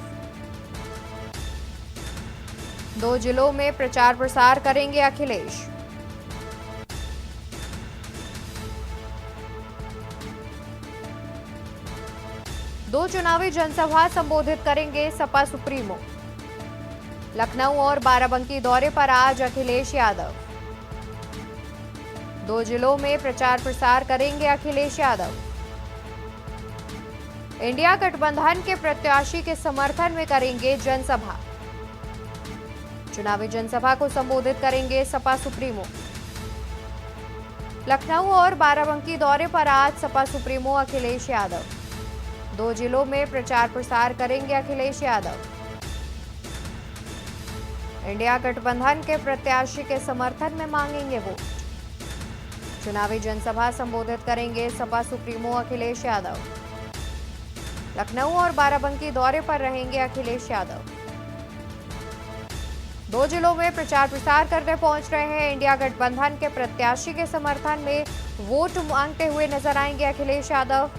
2 जिलों में प्रचार प्रसार करेंगे। अखिलेश दो चुनावी जनसभा संबोधित करेंगे सपा सुप्रीमो। लखनऊ और बाराबंकी दौरे पर आज अखिलेश यादव 2 जिलों में प्रचार प्रसार करेंगे। अखिलेश यादव इंडिया गठबंधन के प्रत्याशी के समर्थन में करेंगे जनसभा। चुनावी जनसभा को संबोधित करेंगे सपा सुप्रीमो। लखनऊ और बाराबंकी दौरे पर आज सपा सुप्रीमो अखिलेश यादव 2 जिलों में प्रचार प्रसार करेंगे अखिलेश यादव। इंडिया गठबंधन के प्रत्याशी के समर्थन में मांगेंगे वोट। चुनावी जनसभा संबोधित करेंगे सपा सुप्रीमो अखिलेश यादव। लखनऊ और बाराबंकी दौरे पर रहेंगे अखिलेश यादव। 2 जिलों में प्रचार प्रसार करने पहुंच रहे हैं। इंडिया गठबंधन के प्रत्याशी के समर्थन में वोट मांगते हुए नजर आएंगे अखिलेश यादव।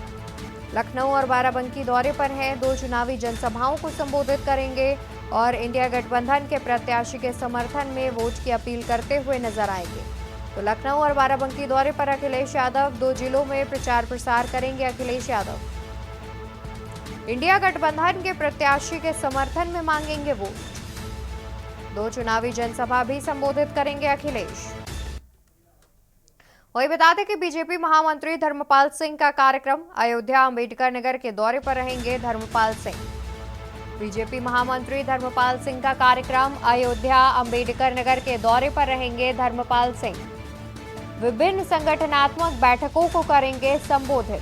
लखनऊ और बाराबंकी दौरे पर हैं। 2 चुनावी जनसभाओं को संबोधित करेंगे और इंडिया गठबंधन के प्रत्याशी के समर्थन में वोट की अपील करते हुए नजर आएंगे। तो लखनऊ और बाराबंकी दौरे पर अखिलेश यादव, 2 जिलों में प्रचार प्रसार करेंगे अखिलेश यादव। इंडिया गठबंधन के प्रत्याशी के समर्थन में मांगेंगे वोट। 2 चुनावी जनसभा भी संबोधित करेंगे अखिलेश। वही बता दें कि बीजेपी महामंत्री धर्मपाल सिंह का कार्यक्रम अयोध्या अंबेडकर नगर के दौरे पर रहेंगे धर्मपाल सिंह। बीजेपी महामंत्री धर्मपाल सिंह का कार्यक्रम अयोध्या अंबेडकर नगर के दौरे पर रहेंगे धर्मपाल सिंह। विभिन्न संगठनात्मक बैठकों को करेंगे संबोधित।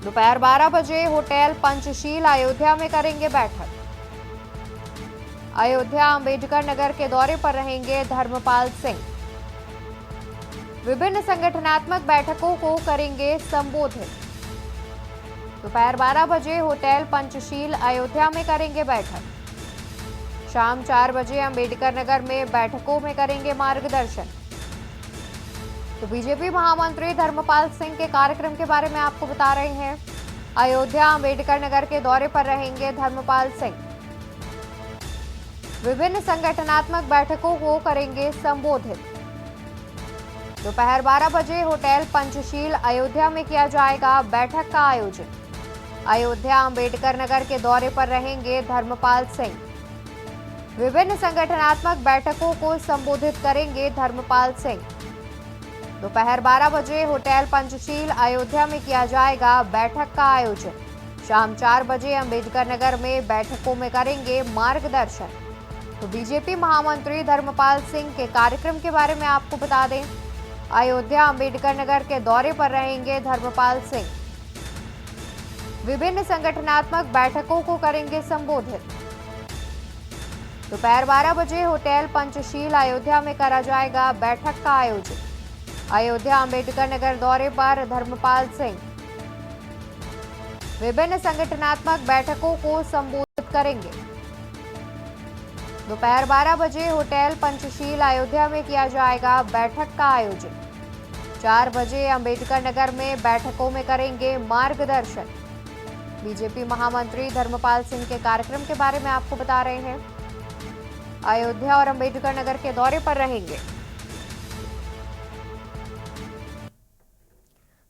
दोपहर 12 बजे होटल पंचशील अयोध्या में करेंगे बैठक। अयोध्या अंबेडकर नगर के दौरे पर रहेंगे धर्मपाल सिंह। विभिन्न संगठनात्मक बैठकों को करेंगे संबोधित। दोपहर 12 बजे होटल पंचशील अयोध्या में करेंगे बैठक। शाम 4 बजे अंबेडकर नगर में बैठकों में करेंगे मार्गदर्शन। तो बीजेपी महामंत्री धर्मपाल सिंह के कार्यक्रम के बारे में आपको बता रहे हैं। अयोध्या अंबेडकर नगर के दौरे पर रहेंगे धर्मपाल सिंह। विभिन्न संगठनात्मक बैठकों को करेंगे संबोधित। दोपहर 12 बजे होटल पंचशील अयोध्या में किया जाएगा बैठक का आयोजन। अयोध्या अंबेडकर नगर के दौरे पर रहेंगे धर्मपाल सिंह। विभिन्न संगठनात्मक बैठकों को संबोधित करेंगे धर्मपाल सिंह। दोपहर 12 बजे होटल पंचशील अयोध्या में किया जाएगा बैठक का आयोजन। शाम 4 बजे अंबेडकर नगर में बैठकों में करेंगे मार्गदर्शन। तो बीजेपी महामंत्री धर्मपाल सिंह के कार्यक्रम के बारे में आपको बता दें। अयोध्या अंबेडकर नगर के दौरे पर रहेंगे धर्मपाल सिंह। विभिन्न संगठनात्मक बैठकों को करेंगे संबोधित। दोपहर 12 बजे होटल पंचशील अयोध्या में करा जाएगा बैठक का आयोजन। अयोध्या अंबेडकर नगर दौरे पर धर्मपाल सिंह। विभिन्न संगठनात्मक बैठकों को संबोधित करेंगे। दोपहर 12 बजे होटल पंचशील अयोध्या में किया जाएगा बैठक का आयोजन। 4 बजे अंबेडकर नगर में बैठकों में करेंगे मार्गदर्शन। बीजेपी महामंत्री धर्मपाल सिंह के कार्यक्रम के बारे में आपको बता रहे हैं। अयोध्या और अंबेडकर नगर के दौरे पर रहेंगे।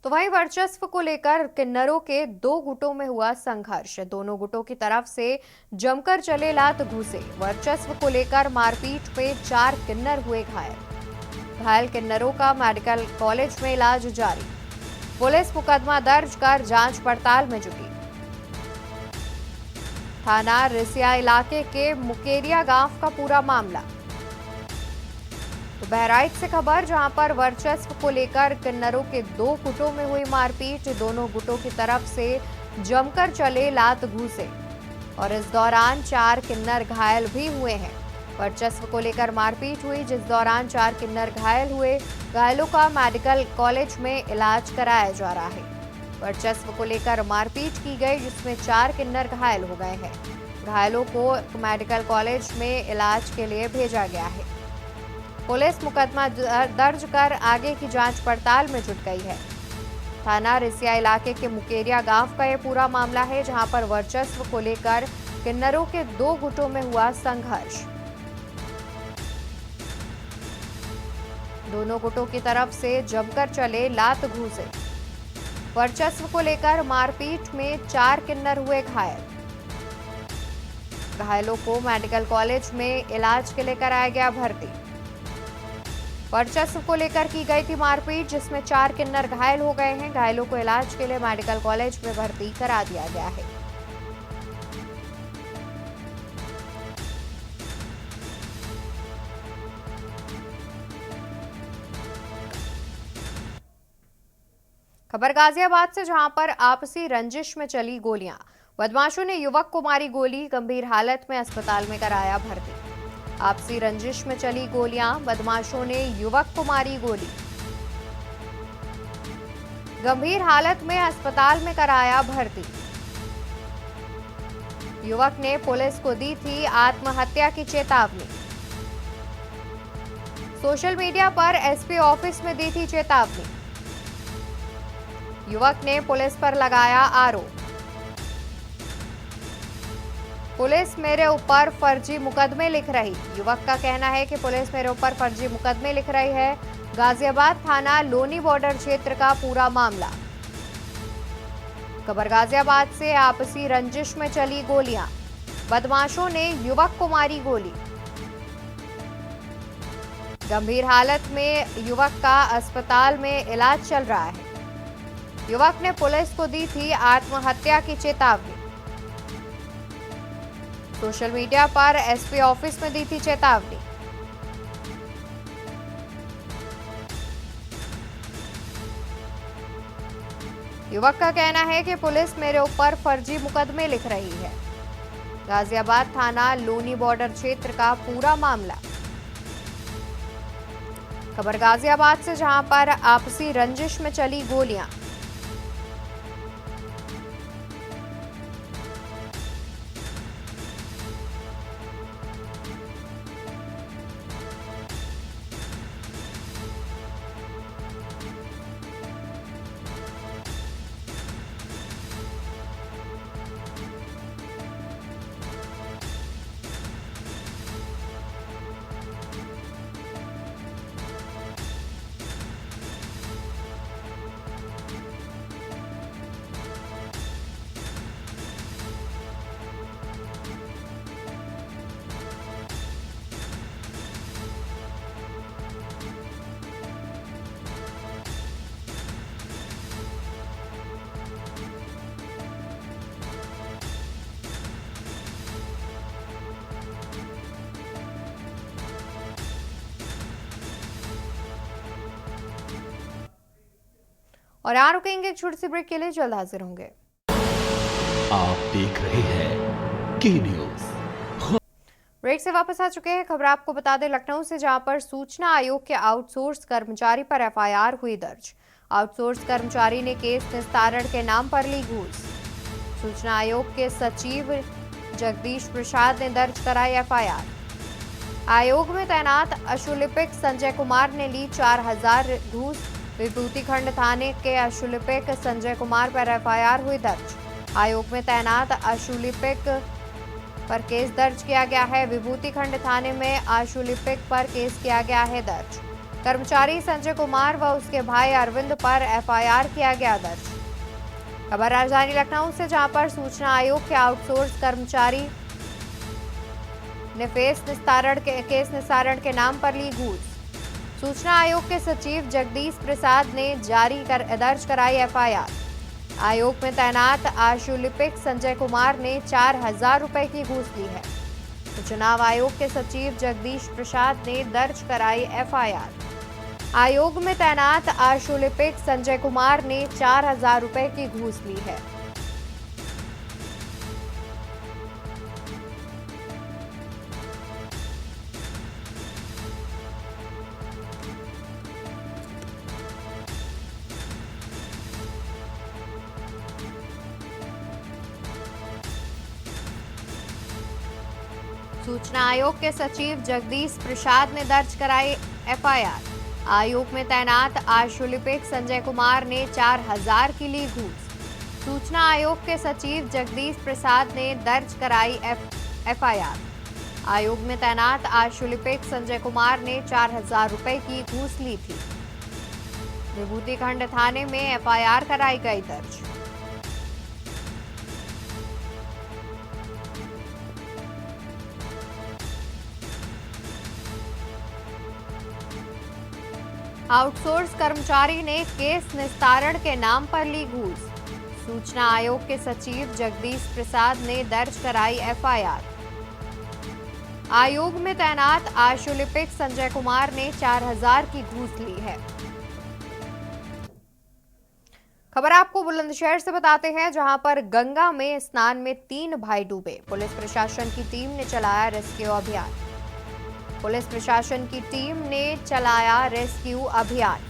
तो वहीं वर्चस्व को लेकर किन्नरों के 2 गुटों में हुआ संघर्ष। दोनों गुटों की तरफ से जमकर चले लात घूसे। वर्चस्व को लेकर मारपीट में 4 किन्नर हुए घायल। घायल किन्नरों का मेडिकल कॉलेज में इलाज जारी। पुलिस मुकदमा दर्ज कर जांच पड़ताल में जुटी। थाना रिसिया इलाके के मुकेरिया गांव का पूरा मामला। तो बहराइच से खबर, जहां पर वर्चस्व को लेकर किन्नरों के 2 गुटों में हुई मारपीट। दोनों गुटों की तरफ से जमकर चले लात घूसे और इस दौरान 4 किन्नर घायल भी हुए हैं। वर्चस्व को लेकर मारपीट हुई, जिस दौरान 4 किन्नर घायल हुए। घायलों का मेडिकल कॉलेज में इलाज कराया जा रहा है। वर्चस्व को लेकर मारपीट की गई, जिसमें 4 किन्नर घायल हो गए हैं। घायलों को मेडिकल कॉलेज में इलाज के लिए भेजा गया है। पुलिस मुकदमा दर्ज कर आगे की जांच पड़ताल में जुट गई है। थाना रिसिया इलाके के मुकेरिया गांव का यह पूरा मामला है, जहां पर वर्चस्व को लेकर किन्नरों के 2 गुटों में हुआ संघर्ष। दोनों गुटों की तरफ से जमकर चले लात घूसे। वर्चस्व को लेकर मारपीट में 4 किन्नर हुए घायल। घायलों को मेडिकल कॉलेज में इलाज के लिए कराया गया भर्ती। वर्चस्व को लेकर की गई थी मारपीट, जिसमें 4 किन्नर घायल हो गए हैं। घायलों को इलाज के लिए मेडिकल कॉलेज में भर्ती करा दिया गया है। खबर गाजियाबाद से, जहां पर आपसी रंजिश में चली गोलियां। बदमाशों ने युवक को मारी गोली, गंभीर हालत में अस्पताल में कराया भर्ती। आपसी रंजिश में चली गोलियां, बदमाशों ने युवक को मारी गोली, गंभीर हालत में अस्पताल में कराया भर्ती। युवक ने पुलिस को दी थी आत्महत्या की चेतावनी। सोशल मीडिया पर एसपी ऑफिस में दी थी चेतावनी। युवक ने पुलिस पर लगाया आरोप। पुलिस मेरे ऊपर फर्जी मुकदमे लिख रही। युवक का कहना है कि पुलिस मेरे ऊपर फर्जी मुकदमे लिख रही है। गाजियाबाद थाना लोनी बॉर्डर क्षेत्र का पूरा मामला। खबर गाजियाबाद से, आपसी रंजिश में चली गोलियां, बदमाशों ने युवक को मारी गोली, गंभीर हालत में युवक का अस्पताल में इलाज चल रहा है। युवक ने पुलिस को दी थी आत्महत्या की चेतावनी। सोशल मीडिया पर एसपी ऑफिस में दी थी चेतावनी। युवक का कहना है कि पुलिस मेरे ऊपर फर्जी मुकदमे लिख रही है। गाजियाबाद थाना लोनी बॉर्डर क्षेत्र का पूरा मामला। खबर गाजियाबाद से, जहां पर आपसी रंजिश में चली गोलियां। और यहाँ रुकेंगे एक छोटी सी ब्रेक के लिए, जल्द हाजिर होंगे। आप देख रहे हैं के न्यूज। ब्रेक से वापस आ चुके हैं। खबर आपको बता दें लखनऊ से, जहां पर सूचना आयोग के आउटसोर्स कर्मचारी पर एफआईआर हुई दर्ज। आउटसोर्स कर्मचारी ने केस निस्तारण के नाम पर ली घूस। सूचना आयोग के सचिव जगदीश प्रसाद ने दर्ज कराई एफआईआर। आयोग में तैनात अशुलिपिक संजय कुमार ने ली 4000 घूस। विभूति खंड थाने के अशुलिपिक संजय कुमार पर एफआईआर हुई दर्ज। आयोग में तैनात अशुलिपिक पर केस दर्ज किया गया है। विभूति खंड थाने में अशुलिपिक पर केस किया गया है दर्ज। कर्मचारी संजय कुमार व उसके भाई अरविंद पर एफआईआर किया गया दर्ज। खबर राजधानी लखनऊ से, जहां पर सूचना आयोग के आउटसोर्स कर्मचारी ने केस निस्तारण के नाम पर ली घूस। सूचना आयोग के सचिव जगदीश प्रसाद ने दर्ज कराई एफआईआर। आयोग में तैनात अशुलिपिक संजय कुमार ने 4000 रुपए की घूस ली है। तो चुनाव आयोग के सचिव जगदीश प्रसाद ने दर्ज कराई एफआईआर। आयोग में तैनात अशुलिपिक संजय कुमार ने 4000 रुपए की घूस ली है। सूचना आयोग के सचिव जगदीश प्रसाद ने दर्ज कराई एफआईआर। आयोग में तैनात अशुलिपिक संजय कुमार ने 4000 की ली घूस। सूचना आयोग के सचिव जगदीश प्रसाद ने दर्ज कराई एफआईआर। आयोग में तैनात अशुलिपिक संजय कुमार ने 4000 रुपए की घूस ली थी। विभूति खंड थाने में एफआईआर कराई गई दर्ज। आउटसोर्स कर्मचारी ने केस निस्तारण के नाम पर ली घूस। सूचना आयोग के सचिव जगदीश प्रसाद ने दर्ज कराई एफआईआर। आयोग में तैनात अशुलिपिक संजय कुमार ने 4000 की घूस ली है। खबर आपको बुलंदशहर से बताते हैं, जहां पर गंगा में स्नान में 3 भाई डूबे। पुलिस प्रशासन की टीम ने चलाया रेस्क्यू अभियान। पुलिस प्रशासन की टीम ने चलाया रेस्क्यू अभियान।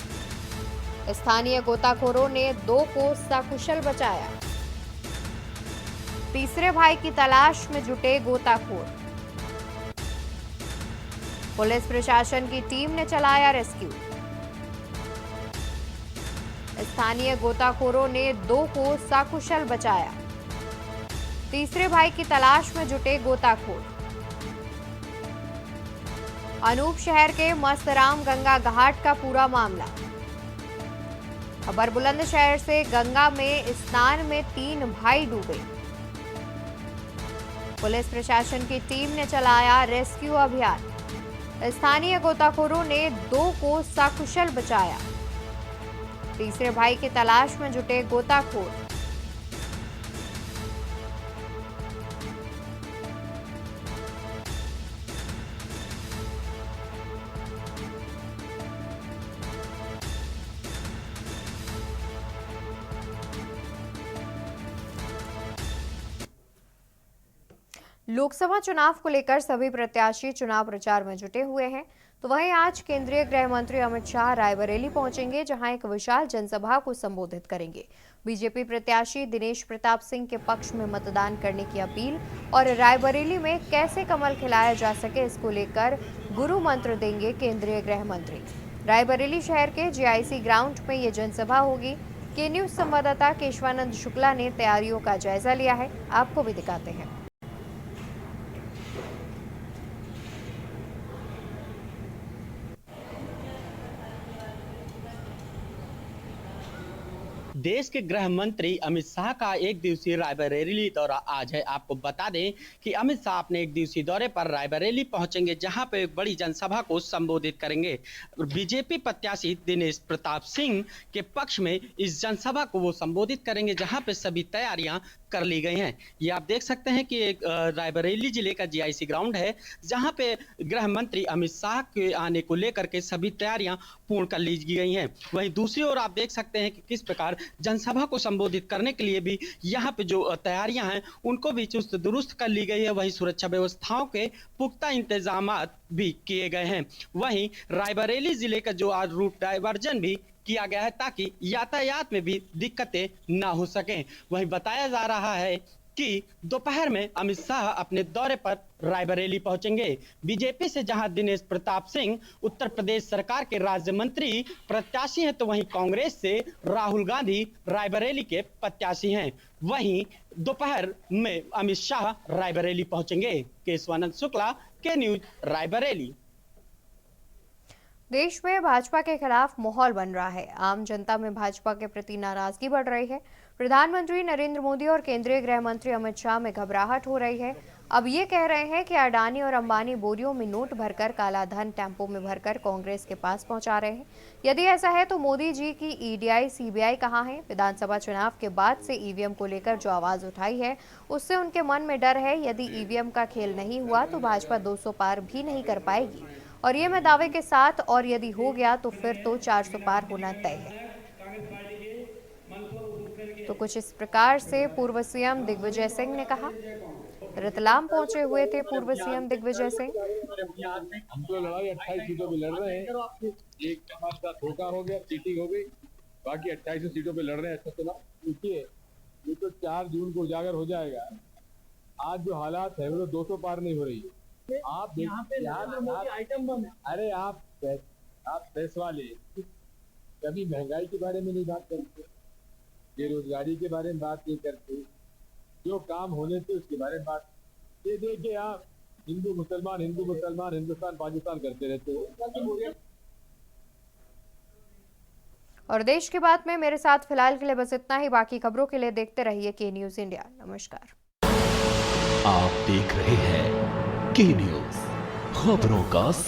स्थानीय गोताखोरों ने 2 को सकुशल बचाया। तीसरे भाई की तलाश में जुटे गोताखोर। पुलिस प्रशासन की टीम ने चलाया रेस्क्यू। स्थानीय गोताखोरों ने 2 को सकुशल बचाया। तीसरे भाई की तलाश में जुटे गोताखोर। अनूप शहर के मस्तराम गंगा घाट का पूरा मामला। खबर बुलंदशहर से, गंगा में स्नान में 3 भाई डूबे। पुलिस प्रशासन की टीम ने चलाया रेस्क्यू अभियान। स्थानीय गोताखोरों ने 2 को सकुशल बचाया। तीसरे भाई की तलाश में जुटे गोताखोर। लोकसभा चुनाव को लेकर सभी प्रत्याशी चुनाव प्रचार में जुटे हुए हैं। तो वहीं आज केंद्रीय गृह मंत्री अमित शाह रायबरेली पहुंचेंगे, जहां एक विशाल जनसभा को संबोधित करेंगे। बीजेपी प्रत्याशी दिनेश प्रताप सिंह के पक्ष में मतदान करने की अपील और रायबरेली में कैसे कमल खिलाया जा सके, इसको लेकर गुरु मंत्र देंगे केंद्रीय गृह मंत्री। रायबरेली शहर के जीआईसी ग्राउंड में ये जनसभा होगी। के न्यूज संवाददाता केशवानंद शुक्ला ने तैयारियों का जायजा लिया है, आपको भी दिखाते हैं। देश के गृह मंत्री अमित शाह का 1 दिवसीय रायबरेली दौरा आज है। आपको बता दें कि अमित शाह अपने 1 दिवसीय दौरे पर रायबरेली पहुंचेंगे, जहां पे एक बड़ी जनसभा को संबोधित करेंगे। बीजेपी प्रत्याशी दिनेश प्रताप सिंह के पक्ष में इस जनसभा को वो संबोधित करेंगे, जहां पे सभी तैयारियां कर ली गई हैं। ये आप देख सकते हैं कि एक रायबरेली जिले का जीआईसी ग्राउंड है, जहां पे गृह मंत्री अमित शाह के आने को लेकर के सभी तैयारियां पूर्ण कर ली गई हैं। वहीं दूसरी ओर आप देख सकते हैं कि किस प्रकार जनसभा को संबोधित करने के लिए भी यहाँ पे जो तैयारियां हैं उनको भी चुस्त दुरुस्त कर ली गई है। वहीं सुरक्षा व्यवस्थाओं के पुख्ता इंतजाम भी किए गए हैं। वहीं रायबरेली जिले का जो आज रूट डायवर्जन भी किया गया है, ताकि यातायात में भी दिक्कतें ना हो सकें। वहीं बताया जा रहा है कि दोपहर में अमित शाह अपने दौरे पर रायबरेली पहुंचेंगे। बीजेपी से जहां दिनेश प्रताप सिंह उत्तर प्रदेश सरकार के राज्य मंत्री प्रत्याशी हैं, तो वहीं कांग्रेस से राहुल गांधी रायबरेली के प्रत्याशी हैं। वहीं दोपहर में अमित शाह रायबरेली पहुंचेंगे। केशवानंद शुक्ला, के न्यूज, रायबरेली। देश में भाजपा के खिलाफ माहौल बन रहा है। आम जनता में भाजपा के प्रति नाराजगी बढ़ रही है। प्रधानमंत्री नरेंद्र मोदी और केंद्रीय गृह मंत्री अमित शाह में घबराहट हो रही है। अब ये कह रहे हैं कि अडानी और अंबानी बोरियों में नोट भरकर काला धन टेम्पो में भरकर कांग्रेस के पास पहुंचा रहे हैं। यदि ऐसा है तो मोदी जी की ईडीआई सीबीआई कहां है? विधानसभा चुनाव के बाद से ईवीएम को लेकर जो आवाज उठाई है, उससे उनके मन में डर है। यदि ईवीएम का खेल नहीं हुआ तो भाजपा 200 पार भी नहीं कर पाएगी, और ये मैं दावे के साथ, और यदि हो गया तो फिर तो 400 पार होना तय है। तो कुछ इस प्रकार से पूर्व सीएम दिग्विजय सिंह ने कहा। रतलाम पहुंचे हुए थे पूर्व सीएम दिग्विजय सिंह। हम तो लड़ाई 28 सीटों पे लड़ रहे हैं। एक समाज का धोखा हो गया, चीटिंग हो गई, बाकी 28 सीटों पे लड़ रहे हैं। अच्छा चुनाव देखिए, ये तो 4 जून को उजागर हो जाएगा। आज जो हालात है वो 200 पार नहीं हो रही है। आप आइटम बम है। अरे आप प्रेस वाले कभी महंगाई के बारे में नहीं बात करते, बेरोजगारी के बारे में बात नहीं करते, जो काम होने थे उसके बारे में बात। ये देखिए आप हिंदू मुसलमान, हिंदुस्तान पाकिस्तान करते रहते हो। और देश की बात में मेरे साथ फिलहाल के लिए बस इतना ही। बाकी खबरों के लिए देखते रहिए के न्यूज इंडिया। नमस्कार। आप देख रहे हैं के न्यूज, खबरों का